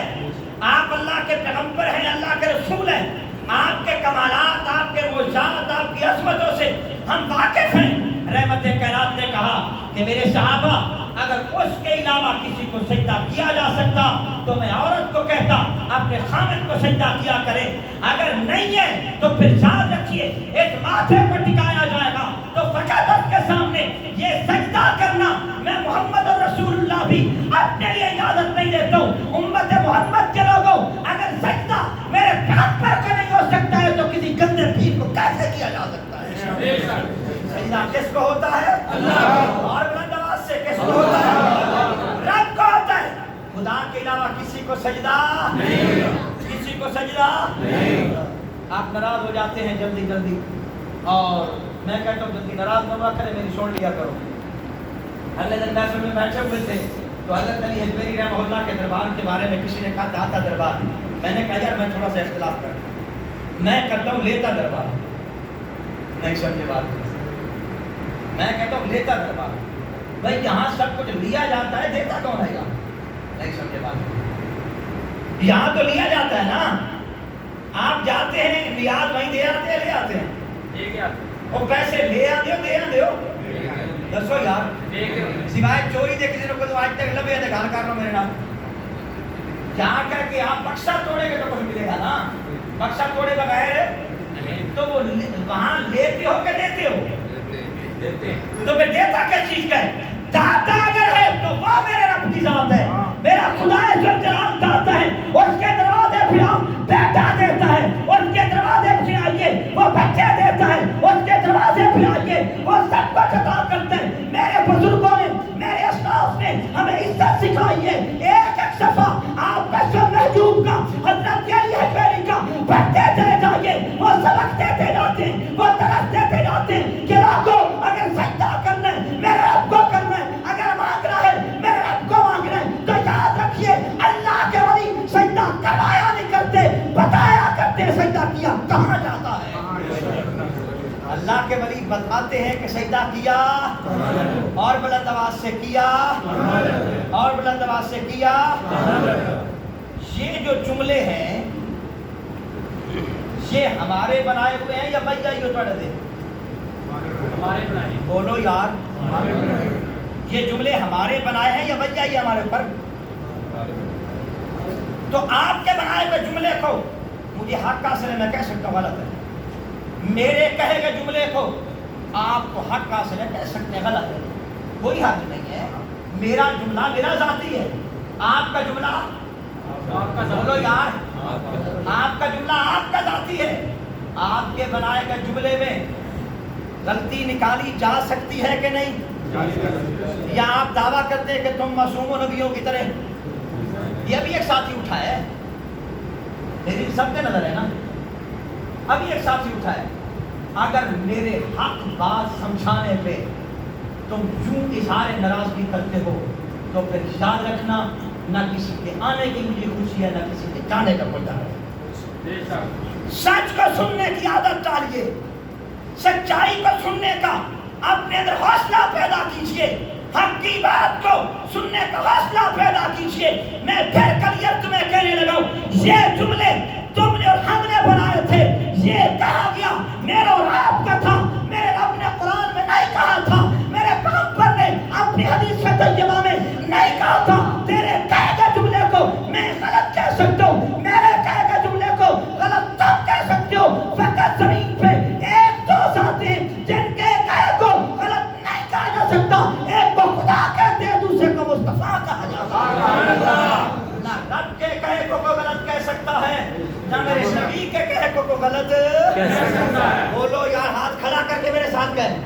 آپ اللہ کے پیغمبر ہیں، اللہ کے رسول ہیں، آپ کے کمالات، آپ کے معجزات، آپ کی عظمتوں سے ہم واقف ہیں۔ رحمت کائنات نے کہا کہ میرے صحابہ اگر اس کے علاوہ کسی کو سجدہ کیا جا سکتا تو میں عورت کو کہتا اپنے خامن کو سجدہ کیا کرے، اگر نہیں ہے تو پھر یاد رکھیے اس ماتھے پر ٹکایا جائے گا تو فقط اس کے سامنے یہ سجدہ کرنا، میں محمد رسول اللہ بھی اپنے لیے اجازت نہیں دیتا ہوں، امت محمد کے لوگوں اگر سجدہ میرے پیغمبر کو نہیں ہو سکتا ہے تو کسی گندے پیر کو کیسے کیا جا سکتا ہے؟ سجدہ کس کو ہوتا ہے؟ اللہ۔ اور بلند آواز سے کس کو ہوتا ہے؟ رب کو ہوتا ہے، خدا کے علاوہ کسی کو سجدہ نہیں، کسی کو سجدہ نہیں۔ آپ ناراض ہو جاتے ہیں جلدی جلدی، اور میں کہتا ہوں جلدی ناراض نہ ہوا کرے، میری سن لیا کرو۔ اگلے دن محفل میں بیٹھے ہوئے تھے تو حضرت علی حجویری رحمہ اللہ کے دربار کے بارے میں کسی نے کہا داتا دربار، میں نے کہا یار میں تھوڑا سا اختلاف کرتا ہوں، میں کہتا ہوں لیتا دربار، نہیں سمجھے بات، میں کہتا ہوں لیتا دربار، بھائی یہاں سب کچھ لیا جاتا ہے، دیتا کون ہے یہاں؟ نہیں سمجھے بات، یہاں تو لیا جاتا ہے نا، آپ جاتے ہیں ریاض وہیں دے آتے ہیں، لے آتے ہیں، وہ پیسے لے آتے ہو دے آتے ہو، دسو یار، سوائے چوری دے کسی کو تو آج تک لبے ہے گھر کر لو میرے نام، جا کر کے آپ بکسا توڑے گے تو کچھ ملے گا نا، بکسا توڑے بغیر تو وہ وہاں لیتے ہو کہ دیتے ہو؟ تو پھر دیتا کس چیز کا ہے؟ داتا اگر ہے تو وہ میرے رب کی ذات ہے، میرا خدا جو جلال داتا ہے، اس کے دروازے پہ آپ بیٹا دیتا ہے، اس کے دروازے پہ آئیے وہ بچے دیتا ہے، اس کے دروازے پہ آئیے وہ سب کچھ عطا کرتا ہے۔ میرے بزرگوں نے، میرے اسلاف نے ہمیں عزت سکھائی ہے۔ ایک ایک صفحہ آپ بشر محجوب کا، حضرت علی حجویری کا پڑھتے چلے جائیے، وہ سبق دیتے جاتے ہیں، وہ درس دیتے جاتے ہیں کہ راکو اگر سجدہ کرنا ہے میرے رب کو کرنا ہے، اگر مانگنا ہے میرے رب کو مانگنا ہے، تو یاد رکھیے اللہ کے ولی سجدہ کروایا نہیں کرتے، بتایا کرتے سجدہ کیا کہاں جاتا ہے۔ اللہ کے ولی بتاتے ہیں کہ سجدہ کیا اور بلند آواز سے کیا اور بلند آواز سے کیا۔ یہ جو جملے ہیں یہ ہمارے بنائے ہوئے ہیں یا بھائی جائیے توڑ دے؟ ہمارے بنائے۔ بولو یار، یہ جملے ہمارے بنائے ہیں یا بھائی جائیے ہمارے پر؟ تو آپ کے بنائے ہوئے جملے کو مجھے حق حاصل ہے، میں کہہ سکتا ہوں غلط ہے۔ میرے کہے گئے جملے کو آپ کو حق حاصل ہے، کہہ سکتے ہیں غلط ہے، کوئی حق نہیں ہے۔ میرا جملہ میرا ذاتی ہے، آپ کا جملہ آپ کا، بولو یار، آپ کا جملہ آپ کا ذاتی ہے۔ آپ کے بنائے گئے جملے میں غلطی نکالی جا سکتی ہے کہ نہیں؟ یا آپ دعویٰ کرتے ہیں کہ تم معصوم و نبیوں کی طرح؟ یہ ابھی ایک ساتھی اٹھا ہے، میری سب کے نظر ہے نا، ابھی ایک ساتھی اٹھا ہے، اگر میرے حق بات سمجھانے پہ تم یوں اظہار ناراضگی کرتے ہو تو پھر یاد رکھنا نہ کسی کے آنے کی مجھے خوشی ہے، نہ کسی کے جانے کا کوئی ڈر ہے۔ سچ کو سننے کی عادت ڈالیے، سچائی کو سننے کا اپنے اندر حوصلہ پیدا کیجیے، حق کی بات کو سننے کا حوصلہ پیدا کیجیے۔ میں پھر کلیئر تمہیں کہنے لگا ہوں، یہ جملے تم نے اور ہم نے بنائے تھے، یہ کہا گیا میرے اور آپ کا تھا، میرے رب نے قرآن میں نہیں کہا تھا، میرے پیغمبر نے اپنی حدیث طیبہ میں نہیں کہا تھا۔ تیرے کہے گئے جملے کو میں غلط کہہ سکتا ہوں، میرے کہے گئے جملے کو غلط تم کہہ سکتے ہو۔ فقط زمین پہ ایک دو ذات ہیں جن کے کہے کو غلط نہیں کہا جا سکتا، ایک کو خدا کہتے ہیں، دوسرے کو مصطفیٰ کہا جاتا ہے۔ نہ رب کے کہے کو غلط کہہ سکتا ہے، نہ میرے نبی کے کہے کو غلط کہہ سکتا ہے۔ بولو یار، ہاتھ کھڑا کر کے میرے ساتھ کہے،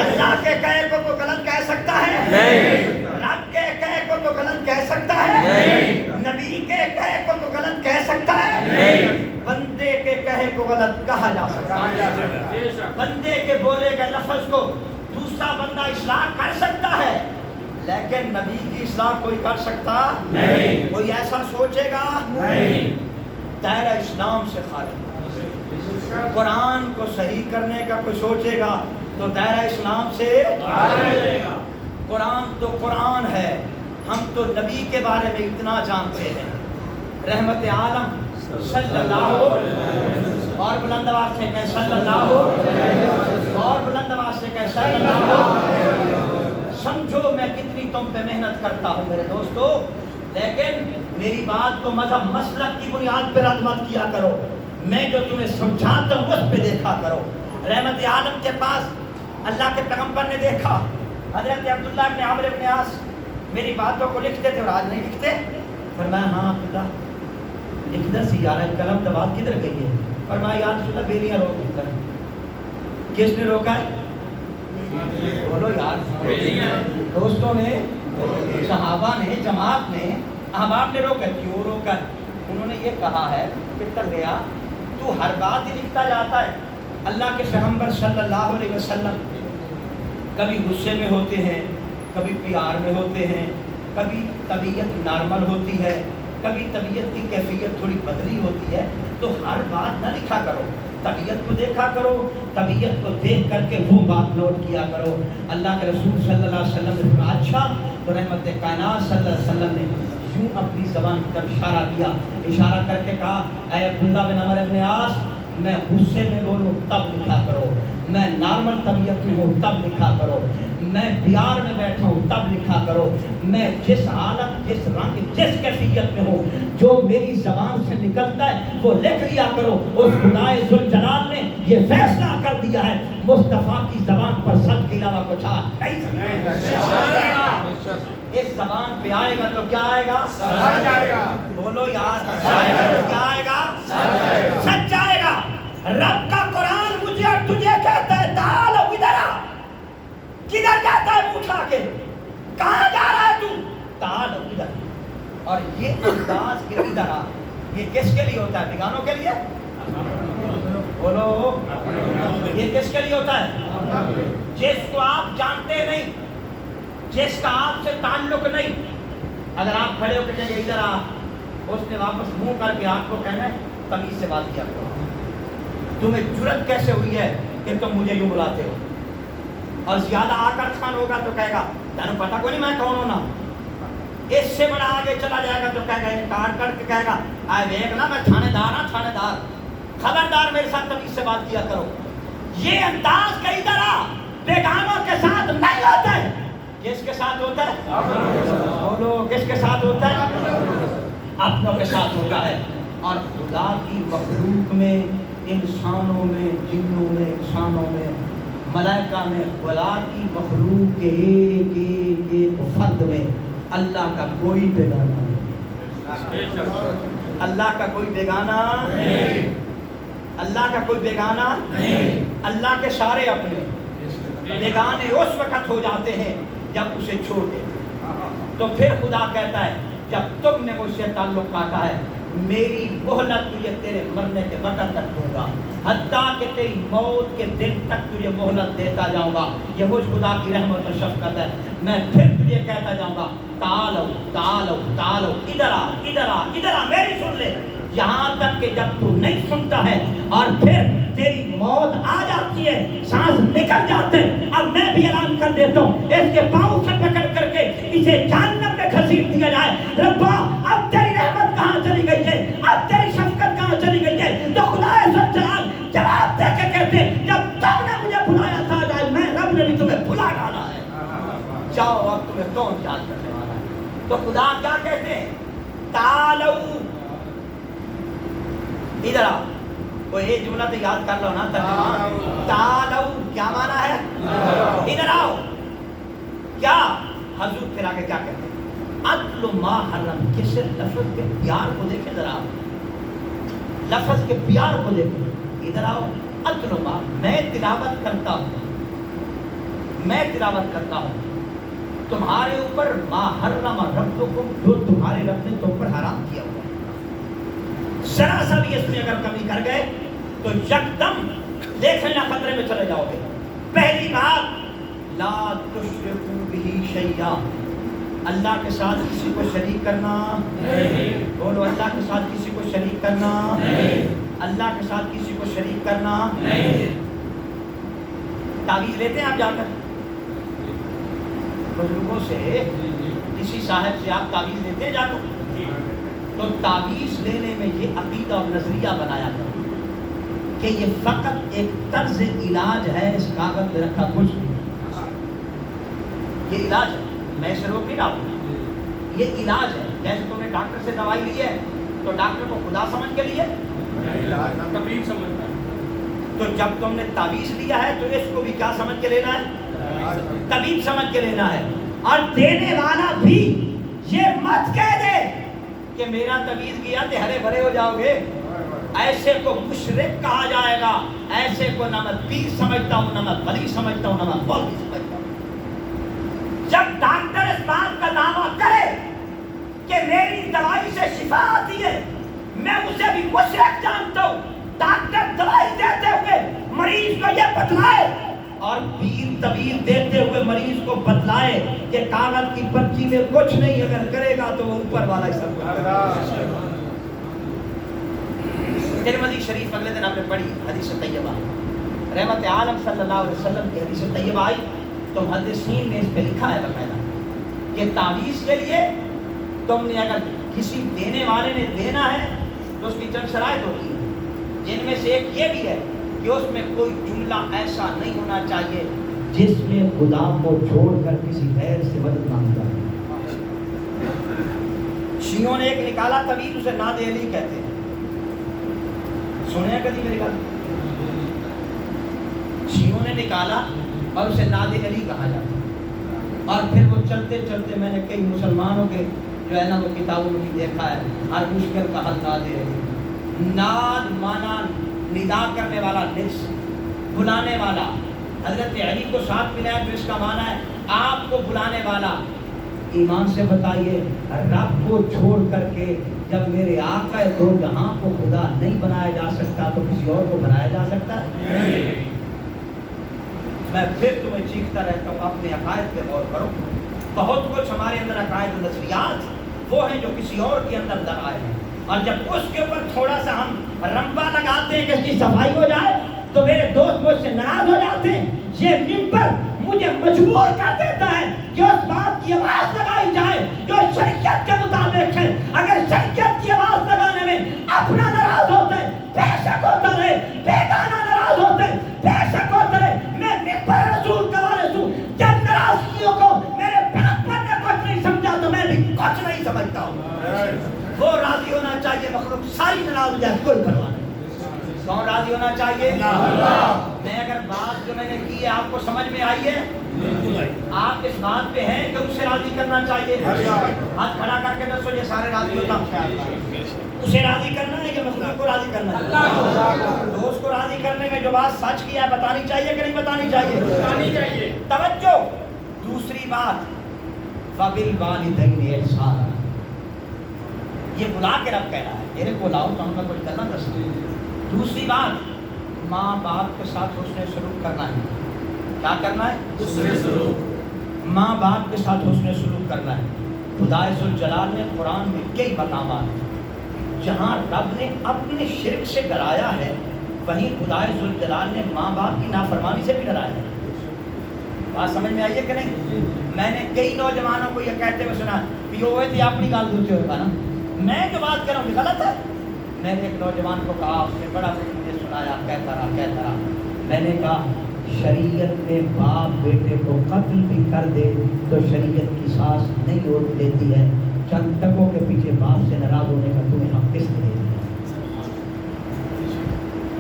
اللہ کے کہے کو غلط کہہ سکتا ہے نہیں، رب کے کہے کو غلط کہہ سکتا ہے نہیں، نبی کے کہے کو غلط کہہ سکتا ہے نہیں، بندے کے کہے کو غلط کہا جا سکتا ہے۔ بندے کے بولے گئے لفظ کو دوسرا بندہ اصلاح کر سکتا ہے، لیکن نبی کی اصلاح کوئی کر سکتا نہیں۔ کوئی ایسا سوچے گا نہیں، دائرہ اسلام سے خارج۔ قرآن کو صحیح کرنے کا کوئی سوچے گا تو دائرہ اسلام سے خارج۔ قرآن تو قرآن ہے، ہم تو نبی کے بارے میں اتنا جانتے ہیں، رحمت عالم صلی اللہ، اور بلند آواز سے کہے صلی اللہ، اور بلند آواز سے کہے صلی اللہ۔ سمجھو میں کتنی تم پہ محنت کرتا ہوں میرے دوستو، لیکن میری بات کو مذہب مسلک کی بنیاد پر رد مت کیا کرو، میں جو تمہیں سمجھاتا ہوں اس پہ دیکھا کرو۔ رحمت عالم کے پاس اللہ کے پیغمبر نے دیکھا، حضرت عبداللہ بن عمرو بن عاص میری باتوں کو لکھتے تھے اور آج نہیں لکھتے۔ فرمایا ہاں عبداللہ لکھ سی یار، قلم دبات کدھر گئی ہے؟ فرمایا یا رسول اللہ بیلیاں روک دیتا ہے۔ کس نے روکا ہے؟ بولو یار، دوستوں نے، صحابہ نے، جماعت نے، احباب نے روکا۔ کیوں روکا؟ انہوں نے یہ کہا ہے کہ کر گیا تو ہر بات ہی لکھتا جاتا ہے۔ اللہ کے پیغمبر صلی اللہ علیہ وسلم کبھی غصے میں ہوتے ہیں، کبھی پیار میں ہوتے ہیں، کبھی طبیعت نارمل ہوتی ہے، کبھی طبیعت کی کیفیت تھوڑی بدلی ہوتی ہے، تو ہر بات نہ لکھا کرو، طبیعت کو دیکھا کرو، طبیعت کو دیکھ کر کے وہ بات نوٹ کیا کرو۔ اللہ کے رسول صلی اللہ علیہ وسلم نے فرمایا اچھا، تو رحمت کائنات صلی اللہ علیہ وسلم نے یوں اپنی زبان کی طرف اشارہ کیا، اشارہ کر کے کہا اے عبداللہ بن عمرو بن عاص، میں غصے میں بولوں تب لکھا کرو، میں نارمل طبیعت میں ہوں تب لکھا کرو، میں پیار میں بیٹھا ہوں تب لکھا کرو، میں جس حالت، جس رنگ، جس کیفیت میں ہوں، جو میری زبان سے نکلتا ہے وہ لکھ لیا کرو۔ اس خدائے ذوالجلال نے یہ فیصلہ کر دیا ہے، مصطفیٰ کی زبان پر صدقے کچھ آ نہیں سکتا. اس زبان پہ آئے گا تو کیا آئے گا؟ بولو یار، کیا آئے گا؟ سچ آئے گا. رب کا قرآن مجھے اور تجھے کہتا ہے تعالو ادھر آ. کدھر جاتا ہے پوچھا کے؟ کہاں جا رہا ہے تو؟ تعالو ادھر. اور یہ انداز کہ ادھر آ، یہ کس کے لیے ہوتا ہے؟ بیگانوں کے لیے؟ بولو، یہ کس کے لیے ہوتا ہے؟ جس کو آپ جانتے نہیں، جس کا آپ سے تعلق نہیں. اگر آپ کھڑے ہو کے کہیں ادھر آ، اس نے واپس منہ کر کے آپ کو کہنا ہے تمیز سے بات کیا کرو. تمہیں جرت کیسے ہوئی ہے کہ تم مجھے یوں بلاتے ہو؟ اور زیادہ آکر خان ہوگا تو کہے گا تمہیں پتا کوئی نہیں میں کون ہوں نا. اس سے بڑا آگے چلا جائے گا تو کہے گا کاٹ کر کے کہے گا آئے دیکھ نا میں تھانے دار ہوں، تھانے دار، خبردار میرے ساتھ تمیز سے بات کیا کرو. یہ انداز کا ادھر آ بیگانوں کے ساتھ نہیں ہوتا ہے. کس کے ساتھ ہوتا ہے؟ بولو، کس کے ساتھ ہوتا ہے؟ اپنوں کے ساتھ ہوتا ہے. اور خدا کی مخلوق میں، انسانوں میں، جنوں میں، انسانوں میں، ملائکہ میں، خدا کی مخلوق کے ایک ایک ایک فرد میں اللہ کا کوئی بیگانہ نہیں. اللہ کا کوئی بیگانہ نہیں. اللہ کا کوئی بیگانہ نہیں. اللہ کے سارے اپنے. بیگانے اس وقت ہو جاتے ہیں جب اسے چھوڑ دے. تو پھر خدا کہتا ہے جب تم نے مجھ سے تعلق کاٹا ہے میری مہلت تجھے تیرے مرنے کے وقت تک دوں گا، حتیٰ کہ تیری موت کے دن تک تجھے مہلت دیتا جاؤں گا. یہ مجھ خدا کی رحمت و شفقت ہے. میں پھر تجھے کہتا جاؤں گا تعالو تعالو تعالو، ادھر آ ادھر آ ادھر آ، میری سن لے. یہاں تک کہ جب تو نہیں سنتا ہے اور پھر تیری موت آ جاتی ہے، سانس نکل جاتے ہیں، اب میں بھی اعلان کر دیتا ہوں اس کے پاؤں سے پکڑ کر کے اسے جہنم میں گھسیٹ دیا جائے. ربا اب تیری رحمت کہاں چلی گئی ہے؟ اب تیری شفقت کہاں چلی گئی ہے؟ تو خدا جلال جواب دے کے کہتے جب تم نے مجھے بلایا تھا میں رب نے بھی تمہیں بلا ڈالا ہے، جاؤ اب تمہیں کون یاد کرنے والا ہے. تو خدا کیا کہتے ہیں؟ تعالو ادھر آؤ. کوئی ایک جملہ تو یاد کر لو نا. تعالو کیا مانا ہے؟ ادھر آؤ. کیا حضور پھر آگے کیا کہتے ہیں؟ اتل ما حرم. کس لفظ کے پیار کو دیکھیں ذرا، لفظ کے پیار کو دیکھیں. ادھر آؤ. اتل ما، میں تلاوت کرتا ہوں، میں تلاوت کرتا ہوں تمہارے اوپر ما حرم ربکم، جو تمہارے رب نے تم پر حرام کیا ہوا. ذرا سا بھی اس میں اگر کمی کر گئے تو یکدم دیکھ لینا خطرے میں چلے جاؤ گے. پہلی بات لا تشرکوا بہ شیئا، اللہ کے ساتھ کسی کو شریک کرنا نہیں. بولو، اللہ کے ساتھ کسی کو شریک کرنا نہیں. اللہ کے ساتھ کسی کو شریک کرنا نہیں. تعویذ لیتے ہیں آپ جا کر بزرگوں سے، کسی صاحب سے آپ تعویذ لیتے ہیں جا کر، تو تعویذ لینے میں یہ عقیدہ اور نظریہ بنایا تھا کہ یہ فقط ایک طرز علاج ہے. اس کاغذ میں رکھا کچھ نہیں، یہ علاج ہے. میں اسے روک نہیں رہا ہوں، یہ علاج ہے. جیسے تم نے ڈاکٹر سے دوائی لی ہے تو ڈاکٹر کو خدا سمجھ کے لیے، تو جب تم نے تعویذ لیا ہے تو اس کو بھی کیا سمجھ کے لینا ہے؟ طبیب سمجھ کے لینا ہے. اور دینے والا بھی یہ مت کہہ دے کہ میرا تعویذ کیا تو ہرے بھرے ہو جاؤ گے. ایسے کو مشرک کہا جائے گا. ایسے کو نہ میں پیر سمجھتا ہوں، نہ میں ولی سمجھتا ہوں، نہ میں مولوی سمجھتا ہوں. جب ڈاکٹر اس بات کا دعویٰ کرے کہ میری دوائی سے شفا آتی ہے، میں اسے بھی مشرک جانتا ہوں. ڈاکٹر دوائی دیتے ہوئے مریض کو یہ بتلائے اور پیر طبیب دیتے ہوئے مریض کو بتلائے کہ کاغذ کی پرچی میں کچھ نہیں، اگر کرے گا تو وہ اوپر والا ہی سب کچھ کرے گا. ترمذی شریف اگلے دن آپ نے پڑھی حدیث طیبہ، رحمت عالم صلی اللہ علیہ وسلم کی حدیث طیبہ آئی تو محدثین نے اس پہ لکھا ہے باقاعدہ کہ تعویذ کے لیے تم نے اگر کسی دینے والے نے دینا ہے تو اس کی چند شرائط ہوتی ہے، جن میں سے ایک یہ بھی ہے کہ اس میں کوئی جملہ ایسا نہیں ہونا چاہیے جس میں خدا کو چھوڑ کر کسی غیر سے مدد مانگتا ہے. شیعوں نے ایک نکالا طبیب، اسے ناد علی کہتے ہیں. سنے کبھی میری بات؟ شیعوں نے نکالا اور اسے نادر علی کہا جاتا ہے. اور پھر وہ چلتے چلتے میں نے کئی مسلمانوں کے جو ہے نا وہ کتابوں میں دیکھا ہے ہر مشکل کا حل نادر علی. ناد مانا ندا کرنے والا، نس بلانے والا. حضرت علی کو ساتھ ملایا تو اس کا معنی ہے آپ کو بلانے والا. ایمان سے بتائیے رب کو چھوڑ کر کے جب میرے آقا دو جہاں کو خدا نہیں بنایا جا سکتا تو کسی اور کو بنایا جا سکتا ہے؟ میں پھر تمہیں چیختا رہتا ہوں اپنے عقائد پہ غور کرو. بہت کچھ ہمارے اندر عقائد و نظریات وہ ہیں جو کسی اور کے اندر لگائے ہیں، اور جب اس کے اوپر تھوڑا سا ہم رمبا لگاتے ہیں کہ اس کی صفائی ہو جائے تو میرے دوست مجھ سے ناراض ہو جاتے ہیں. یہ ممبر مجھے مجبور کر دیتا ہے کہ اس بات کی آواز لگائی جائے جو شریعت کے مطابق ہے. اگر شریعت کی آواز لگانے میں اپنا ناراض ہوتا ہے بے شک ہوتا رہے، بیگانہ ناراض ہوتا ہے بے شک ہوتا رہے. میں ممبر رسول کا وارث ہوں. جب ناراضگیوں کو میرے پیغمبر نے کچھ نہیں سمجھا تو میں بھی کچھ نہیں سمجھتا ہوں. وہ راضی ہونا چاہیے، مخلوق ساری ناراض ہو جائے کوئی پرواہ نہیں. کون راضی ہونا چاہیے؟ میں اگر بات جو میں نے کی ہے آپ کو سمجھ میں آئی ہے؟ آپ اس بات پہ ہیں کہ اسے راضی کرنا چاہیے. ہاتھ کھڑا کر کے دسو یہ سارے راضی ہوتا ہوں. اسے راضی کرنا ہے کہ مخلوق کو راضی کرنا ہے؟ دوست کو راضی کرنے میں جو بات سچ کی ہے بتانی چاہیے کہ نہیں بتانی چاہیے؟ بتانی چاہیے. توجہ. دوسری بات وَبِالْوَالِدَيْنِ إِحْسَانًا. یہ بلا کے رب کہہ رہا ہے میرے کو لاؤ تو ہم کا کچھ کرنا دس. دوسری بات ماں باپ کے ساتھ حسن سلوک کرنا ہے. کیا کرنا ہے؟ حسن سلوک. ماں باپ کے ساتھ حسن سلوک کرنا ہے. خدائے ذوالجلال نے قرآن میں کئی مقامات جہاں رب نے اپنے شرک سے ڈرایا ہے وہیں خدائے ذوالجلال نے ماں باپ کی نافرمانی سے بھی ڈرایا ہے. بات سمجھ میں آئیے کہ نہیں؟ میں نے کئی نوجوانوں کو یہ کہتے ہوئے سنا کہ یہ ہوئے تھے اپنی گال دوسرے ہوگا نا. میں جو بات کر رہا ہوں یہ غلط ہے. میں نے ایک نوجوان کو کہا اس نے بڑا کچھ مجھے سنایا کہتا رہا. میں نے کہا شریعت میں باپ بیٹے کو قتل بھی کر دے تو شریعت کی سانس نہیں روک دیتی ہے. چند ٹکوں کے پیچھے باپ سے ناراض ہونے کا تمہیں ہم کس دے دیں.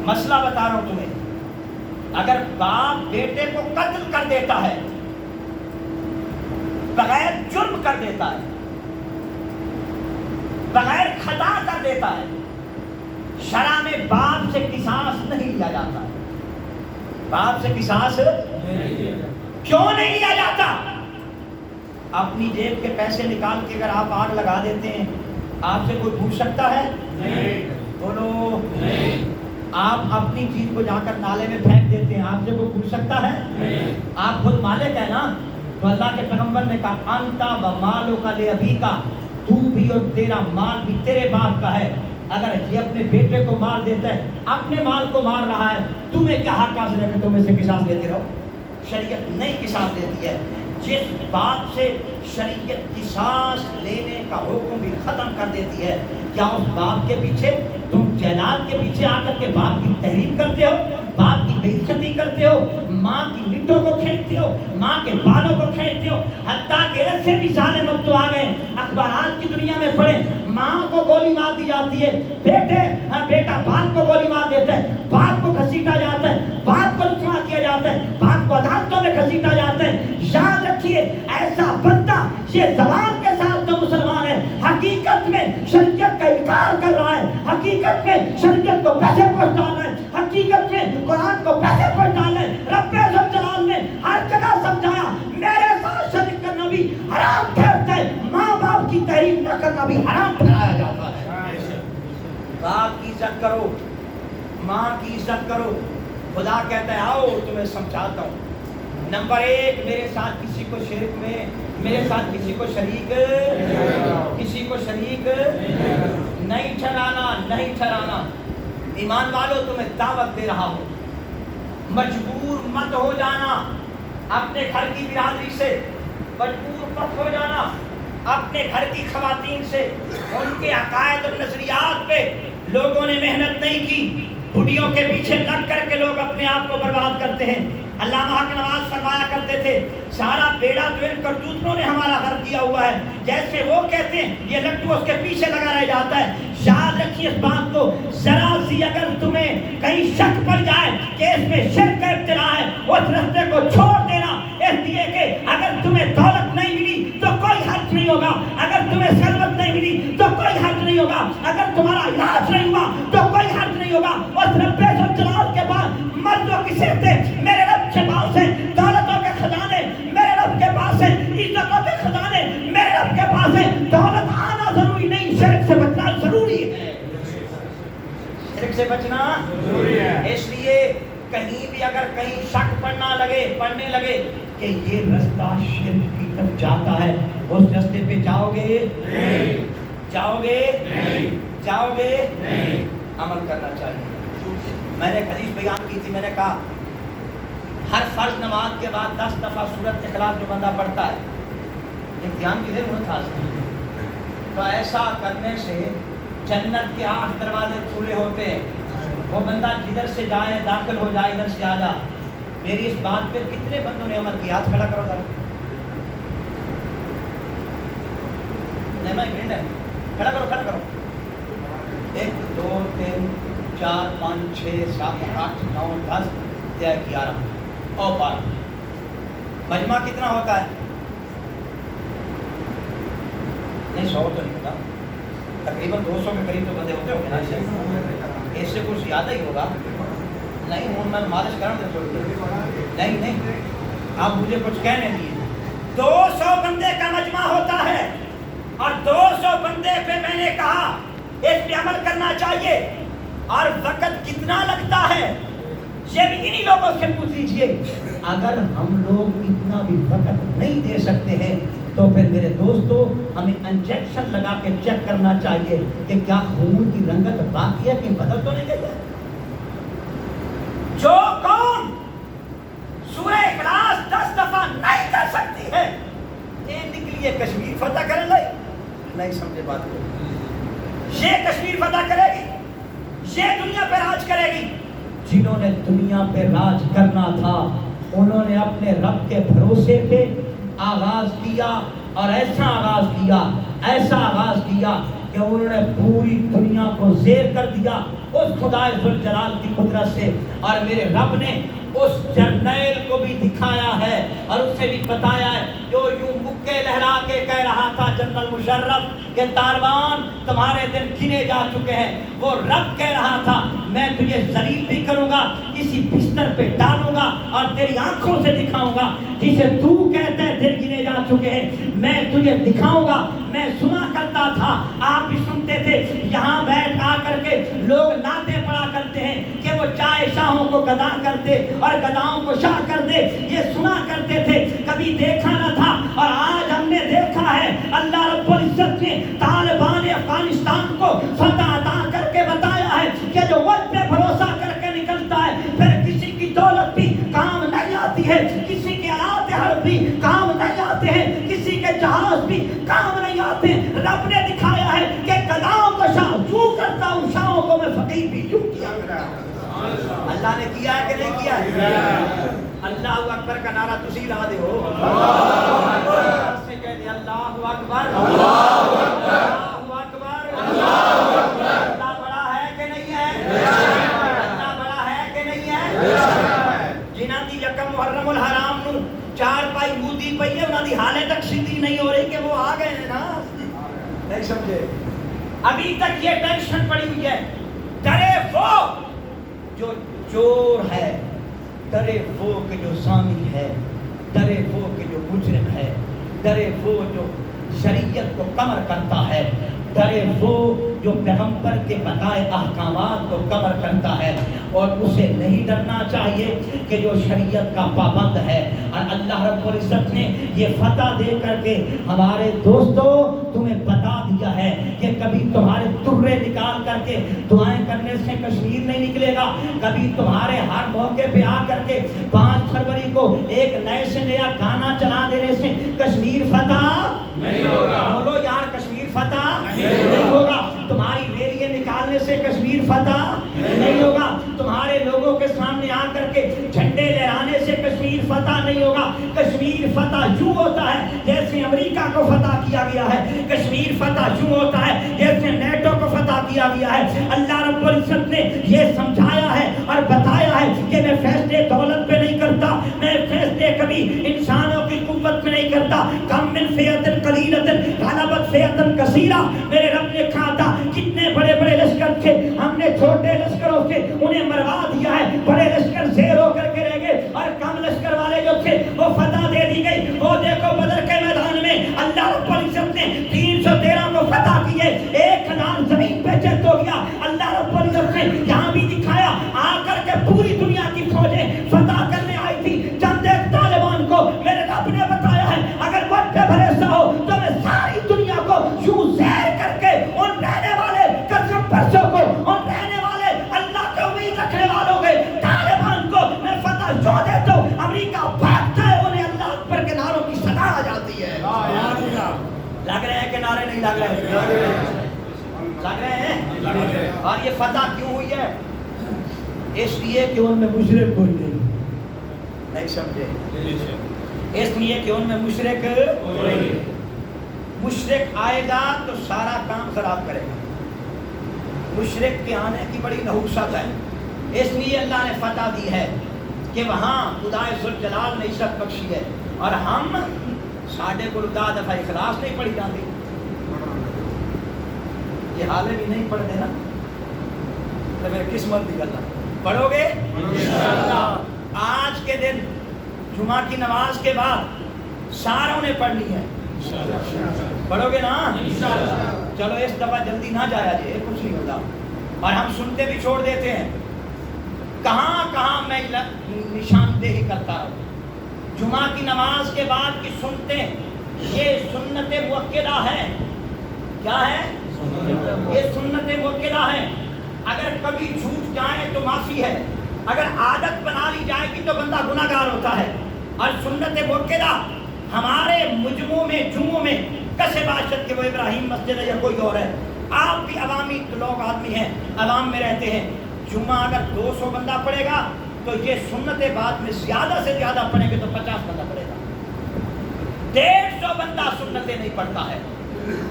مسئلہ بتا رہا ہوں تمہیں. اگر باپ بیٹے کو قتل کر دیتا ہے بغیر جرم کر دیتا ہے بغیر خطا کر دیتا ہے شرع میں باپ سے قصاص نہیں لیا جاتا. باپ سے قصاص کیوں نہیں لیا جاتا؟ اپنی جیب کے پیسے نکال کے اگر آپ آگ لگا دیتے ہیں آپ سے کوئی پوچھ سکتا ہے؟ نہیں. بولو. نہیں. آپ اپنی چیز کو جا کر نالے میں پھینک دیتے ہیں آپ سے کوئی پوچھ سکتا ہے؟ نہیں. آپ خود مالک ہے نا. تو اللہ کے پیغمبر نے کہا انتا ومالک لابیک، تو بھی اور تیرا مال بھی تیرے باپ کا ہے. اگر یہ اپنے بیٹے کو مار دیتا ہے اپنے مال کو مار رہا ہے تمہیں کیا حق حاصل ہے کہ تم اسے قصاص لیتے رہو؟ شریعت نہیں قصاص دیتی ہے. جس بات سے شریعت قصاص لینے کا حکم بھی ختم کر دیتی ہے کیا اس باپ کے پیچھے تم جائیداد کے پیچھے آ کر کے باپ کی تحریم کرتے ہو، باپ کی بے عزتی کرتے ہو، ماں کی لٹوں کو کھینچتے ہو، ماں کے بالوں کو کھینچتے ہو؟ حتیٰ کہ ایسے بھی ظالم اب تو آ گئے اخبارات کی دنیا میں پڑھے ماں کو گولی مار دی جاتی ہے، بیٹا باپ کو گولی مار دیتا ہے، باپ کو گھسیٹا جاتا ہے، باپ کو رسوا کیا جاتا ہے، باپ کو عدالتوں میں گھسیٹا جاتا ہے. یاد رکھیے ایسا بندہ یہ زبان کے ساتھ تو مسلمان ہے حقیقت میں شریعت کا انکار کر رہا ہے، حقیقت میں شریعت کو پیسے پہنچا رہا ہے، حقیقت میں قرآن کو پیسے پہنچا رہا ہے. رب ذوالجلال نے ہر جگہ سمجھایا میرے ساتھ شریک کرنا بھی حرام ٹھہرتا ہے، ماں باپ کی تحریم نہ کرنا بھی حرام ٹھہرایا جاتا ہے. باپ کی عزت کرو، ماں کی عزت کرو. خدا کہتا ہے آؤ تمہیں سمجھاتا ہوں. نمبر 1 میرے ساتھ کسی کو شرک میں میرے ساتھ کسی کو شریک نہیں ٹھہرانا. ایمان والو تمہیں دعوت دے رہا ہوں مجبور مت ہو جانا اپنے گھر کی برادری سے، مجبور مت ہو جانا اپنے گھر کی خواتین سے. ان کے عقائد اور نظریات پہ لوگوں نے محنت نہیں کی، بڑھیوں کے پیچھے لگ کر کے لوگ اپنے آپ کو برباد کرتے ہیں. علامہ حق نواز فرمایا کرتے تھے سارا بیڑا تو ان کرتوتوں نے ہمارا غرق کیا ہوا ہے. جیسے وہ کہتے ہیں یہ لٹو اس کے پیچھے لگا رہ جاتا ہے. یاد رکھیے اس بات کو، ذرا سی اگر تمہیں کہیں شک پڑ جائے کہ اس میں شرک کا ابتلا ہے اس رستے کو چھوڑ دے اگر تمہارا علاج نہیں ہوا تو کوئی حرج نہیں ہوگا. اور رب ذوالجلال کے بعد مرضوں کسے تھے؟ میرے رب کے پاس ہے دولتوں کے خزانے، میرے رب کے پاس ہے عزتوں کے خزانے، میرے رب کے پاس ہے. دولت آنا ضروری نہیں، شرک سے بچنا ضروری ہے. شرک سے بچنا ضروری ہے. اس لیے کہیں بھی اگر کہیں شک پڑنے لگے کہ یہ رستہ شرک کی طرف جاتا ہے، اس رستے پہ جاؤ گے نہیں، جاؤ گے نہیں، جاؤ گے نہیں. عمل کرنا چاہیے. میں نے ایک حدیث بیان کی تھی، میں نے کہا ہر فرض نماز کے بعد 10 دفعہ سورۃ اخلاص جو بندہ پڑھتا ہے، امتحان کی ضرورت خاص ہے، تو ایسا کرنے سے جنت کے 8 دروازے کھلے ہوتے ہیں. وہ بندہ جدھر سے جائے داخل ہو جائے، ادھر سے آ جا. میری اس بات پہ کتنے بندوں نے عمل کیا؟ ہاتھ کھڑا کرو ذرا. نہیں میں گرینڈ ہے، کھڑا کرو. 1 2 3 4 5 6 7 8 9 10 11 اور 12. مجمع کتنا ہوتا ہے؟ نہیں 100 تو نہیں پتا، تقریباً 200 کے قریب تو بندے ہوتے ہوں گے نا. اس سے کچھ زیادہ ہی ہوگا. نہیں ہوں میں مالش کروں نہیں آپ مجھے کچھ کہنے دیے. 200 بندے کا مجمع ہوتا ہے اور 200 بندے پہ میں نے کہا اس پہ عمل کرنا چاہیے. اور وقت کتنا لگتا ہے یہ بھی انہی لوگوں سے پوچھ لیجیے. اگر ہم لوگ اتنا بھی وقت نہیں دے سکتے ہیں تو پھر میرے دوستو ہمیں انجیکشن لگا کے چیک کرنا چاہیے کہ کیا خون کی رنگت باقی ہے کہ بدل تو نہیں گئی ہے. جو قوم سورہ اخلاص 10 دفعہ نہیں کر سکتی ہے، یہ نکلیے کشمیر فتح کرنے لگے. نہیں سمجھے بات کو؟ یہ کشمیر فتح کرے گی، یہ دنیا پہ راج کرے گی. جنہوں نے دنیا پہ راج کرنا تھا انہوں نے اپنے رب کے بھروسے پہ آغاز کیا، اور ایسا آغاز کیا کہ انہوں نے پوری دنیا کو زیر کر دیا اس خدا ذوالجلال کی قدرت سے. اور میرے رب نے اس جرنیل کو بھی دکھایا ہے اور اس سے بھی بتایا ہے جو یوں مکے لہرا کے کہہ رہا تھا جنرل مشرف کہ طالبان تمہارے دن گنے جا چکے ہیں. وہ رب کہہ رہا تھا میں تجھے ذلیل بھی کروں گا، کسی بستر پہ ڈالوں گا اور تیری آنکھوں سے دکھاؤں گا. جسے تو کہتا ہے دن گنے جا چکے ہیں میں تجھے دکھاؤں گا. میں سنا کرتا تھا، آپ بھی سنتے تھے، یہاں بیٹھ آ کر کے لوگ نعتیں پڑھا کرتے ہیں کہ وہ چائے شاہوں کو گدا کر دے اور گداؤں کو شاہ کر دے. یہ سنا کرتے تھے، کبھی دیکھا نہ تھا. اور آج ہم نے دیکھا ہے اللہ رب العزت نے طالبان افغانستان کو فتح عطا کر کے بتایا ہے کہ جو وقت پہ بھروسہ کر کے نکلتا ہے پھر کسی کی دولت بھی کام نہیں آتی ہے، کسی کے آلات حرب بھی کام نہیں آتے ہیں، کسی کے جہاز بھی کام نہیں آتے. رب نے دکھایا ہے کہ گداؤں کو شاہ یوں کرتا ہوں، شاہوں کو میں فقیر بھی یوں کیا کرتا ہوں. اللہ نے کیا ہے کہ نہیں کیا ہے؟ اللہ اکبر کا نعرہ تسی لا دے ہو. سے کہہ دے اللہ اکبر، اللہ اکبر. اللہ بڑا ہے کہ نہیں ہے؟ اللہ بڑا ہے کہ نہیں ہے؟ جنہاں دی یکم محرم الحرام نو 4 پائی مودی پئی ہے، انہاں دی حالے تک سیدھی نہیں ہو رہی کہ وہ آ گئے ہیں نا. نہیں سمجھے؟ ابھی تک یہ ٹینشن پڑی ہوئی ہے. ڈرے وہ جو چور ہے، ڈرے وہ کہ جو زانی ہے، ڈرے وہ کہ جو مجرم ہے، ڈرے وہ جو شریعت کو کمر کرتا ہے، ڈرے وہ جو پیغمبر کے بتائے احکامات کو کمر کرتا ہے. اور اسے نہیں ڈرنا چاہیے کہ جو شریعت کا پابند ہے. اور اللہ رب العزت نے یہ فتح دے کر کے ہمارے دوستوں تمہیں بتا دیا ہے کہ کبھی تمہارے ترے نکال کر کے دعائیں کرنے سے کشمیر نہیں نکلے گا. کبھی تمہارے ہر موقع پہ آ کر کے 5 فروری کو ایک نئے سے نیا گانا چلا دینے سے کشمیر فتح نہیں ہوگا. بولو یار کشمیر فتح نہیں ہوگا. تمہاری ریلیاں نکالنے سے کشمیر فتح نہیں ہوگا. تمہارے لوگوں کے سامنے آ کر کے جھنڈے لہرانے سے کشمیر فتح نہیں ہوگا. کشمیر فتح یوں ہوتا ہے جیسے امریکہ کو فتح کیا گیا ہے. کشمیر فتح یوں ہوتا ہے جیسے نیٹو کو فتح کیا گیا ہے. اللہ رب العزت نے یہ سمجھایا ہے اور بتایا ہے کہ میں فیصلے دولت پہ نہیں کرتا، میں فیصلے کبھی انسانوں کی قوت پہ نہیں کرتا. کم من فئۃ قلیلۃ غلبت فئۃ کثیرہ. میرے رب نے کہا تھا کتنے بڑے کے انہیں مروا دیا ہے. بڑے لشکر زیر ہو کر کے رہ گئے اور کم لشکر والے جو تھے وہ فتح دے دی گئی. وہ دیکھو بدر کے میدان میں اللہ رب العزت نے 313 کو فتح کیے. ایک نام زمین پہ چت ہو گیا. اللہ رب العزت نے یہاں بھی دکھایا آ کر کے پوری دنیا کی فوجیں فتح کرنے آئی تھی. چند ایک طالبان کو میرے رب نے بتایا ہے اگر مجھ پہ بھروسہ ہو تو میں ساری دنیا کو یوں زیر کر کے ان رہنے والے قسم پرسوں کو, ان رہنے والے اللہ کے امید رکھنے والوں کے طالبان کو میں فتح جو دیتا ہوں. امریکہ بھاگتا ہے, انہیں اللہ اکبر کے نعروں کی صدا آ جاتی ہے. لگ رہے ہیں کہ نعرے نہیں لگ رہے ہیں؟ لگ رہے ہیں. اور یہ فتح کیوں ہوئی ہے؟ اس لیے کہ ان میں مشرک کوئی نہیں سمجھے. اس لیے کہ ان میں مشرک آئے گا تو سارا کام خراب کرے گا. مشرک کے آنے کی بڑی نحوست ہے. اس لیے اللہ نے فتح دی ہے کہ وہاں خدائے ذوالجلال نے عزت بخشی ہے. اور ہم ساڑھے کو دا دفعہ اخلاص نہیں پڑھی جاتی. یہ حالے بھی نہیں پڑھ دینا تو پھر قسمت دی اللہ پڑھو گے انشاءاللہ. آج کے دن جمعہ کی نماز کے بعد ساروں نے پڑھنی ہے. پڑھو گے نا انشاءاللہ. چلو اس دفعہ جلدی نہ جایا جائے, کچھ نہیں ہوتا. اور ہم سنتے بھی چھوڑ دیتے ہیں. کہاں کہاں میں نشاندہی کرتا ہوں. جمعہ کی نماز کے بعد کی سنتے یہ سنت مؤکدہ ہے. کیا ہے یہ سنت مؤکدہ ہے. اگر کبھی چھوٹ جائے تو معافی ہے, اگر عادت بنا لی جائے گی تو بندہ گناہ گار ہوتا ہے. اور سنت مؤکدہ ہمارے مجموع میں جمعوں میں کسے باشد کہ وہ ابراہیم مسجد ہے یا کوئی اور ہے. آپ بھی عوامی لوگ آدمی ہیں, عوام میں رہتے ہیں. جمعہ اگر 200 بندہ پڑھے گا تو یہ سنت بعد میں زیادہ سے زیادہ پڑھیں گے تو 50 بندہ پڑھے گا. 150 بندہ سنتیں نہیں پڑھتا ہے.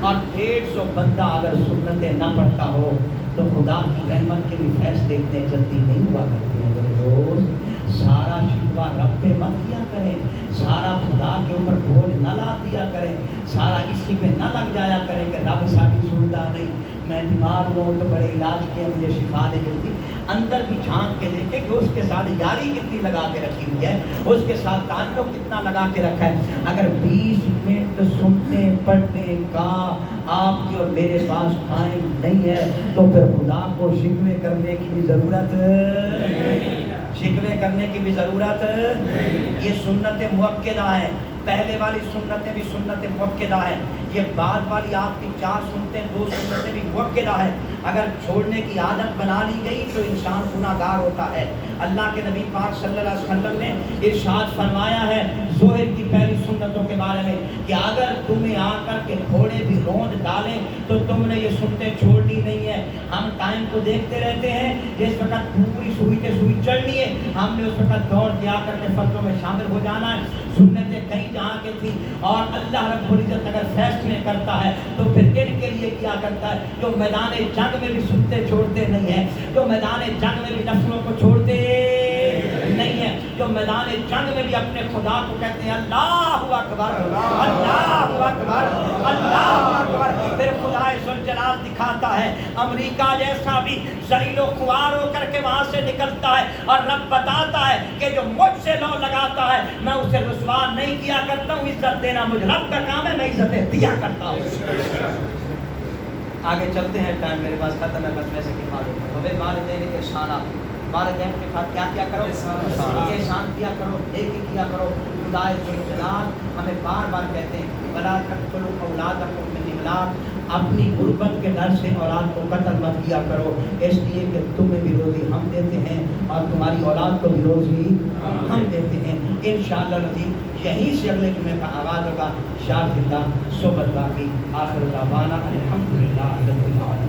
اور 150 بندہ اگر سنتیں نہ پڑھتا ہو تو خدا کی رحمت کے بھی فیصلے اتنے جلدی نہیں ہوا کرتے ہیں. میرے دوست, سارا شکوہ رب پہ مت کیا کریں, سارا خدا کے اوپر بوجھ نہ لا دیا کریں, سارا اسی پہ نہ لگ جایا کریں کہ رب ساری سنتا نہیں, میں بیمار ہوں تو بڑے علاج کیا مجھے شفا نہیں ملتی. اندر بھی جھانک کے دیکھیں کہ اس کے ساتھ یاری کتنی لگا کے رکھی ہوئی ہے, اس کے ساتھ تعلق کتنا لگا کے رکھا ہے. اگر 20 منٹ سننے پڑھنے کا آپ کے اور میرے پاس ٹائم نہیں ہے تو پھر خدا کو شکوے کرنے کی بھی ضرورت یہ سنت مؤکدہ ہے. پہلے والی سنتیں بھی سنت مؤکدہ ہیں. یہ بعد والی آپ کی 4 سنتیں 2 سنتیں بھی مؤکدہ ہیں. اگر چھوڑنے کی عادت بنا لی گئی تو انسان گناہ گار ہوتا ہے. اللہ کے نبی پاک صلی اللہ علیہ وسلم نے ارشاد فرمایا ہے ظہر کی پہلی سنتوں کے بارے میں کہ اگر تمہیں آ کر کے گھوڑے بھی روند ڈالیں تو تم نے یہ سنتیں چھوڑنی نہیں ہے. ہم ٹائم کو دیکھتے رہتے ہیں, جس وقت پوری سوئی کے سوئی چڑھنی ہے ہم نے اس وقت دوڑ کے آ کر کے فجروں میں شامل ہو جانا ہے. سنتیں کہیں جہاں کے تھی. اور اللہ رب العزت اگر فیصلے کرتا ہے تو پھر ان کے لیے کیا کرتا ہے, جو میدان جنگ میں بھی سنتے چھوڑتے نہیں ہیں, جو میدان جنگ میں بھی نسلوں کو چھوڑتے نہیں ہیں, جو میدان جنگ میں بھی اپنے خدا کو کہتے ہیں اللہ اکبر اللہ اکبر اللہ اکبر. پھر خدا ذوالجلال دکھاتا ہے امریکہ جیسا بھی ذلیل و خوار ہو کر کے وہاں سے نکلتا ہے اور رب بتاتا ہے کہ جو مجھ سے لو لگاتا ہے میں اسے رسوا نہیں کیا کرتا ہوں. عزت دینا مجھ رب کا کام ہے, میں عزتیں دیا کرتا ہوں. آگے چلتے ہیں, ٹائم میرے پاس ختم ہے. بس ویسے کی والدین کے احسانات, والدین کے ساتھ کیا کیا کرو, یہ احسان کیا کرو, نیکی کیا کرو. خدائے ذوالجلال ہمیں بار بار کہتے ہیں ولا تقتلوا اولادکم من املاق, اپنی غربت کے ڈر سے اولاد کو قتل مت کیا کرو, اس لیے کہ تمہیں بھی روزی ہم دیتے ہیں اور تمہاری اولاد کو بھی روزی ہم دیتے ہیں. انشاءاللہ العزیز یہیں سے اگلے جمعے کا آغاز ہوگا. شاد زندہ صحبت باقی. آخر دعوانا الحمدللہ رب العالمین.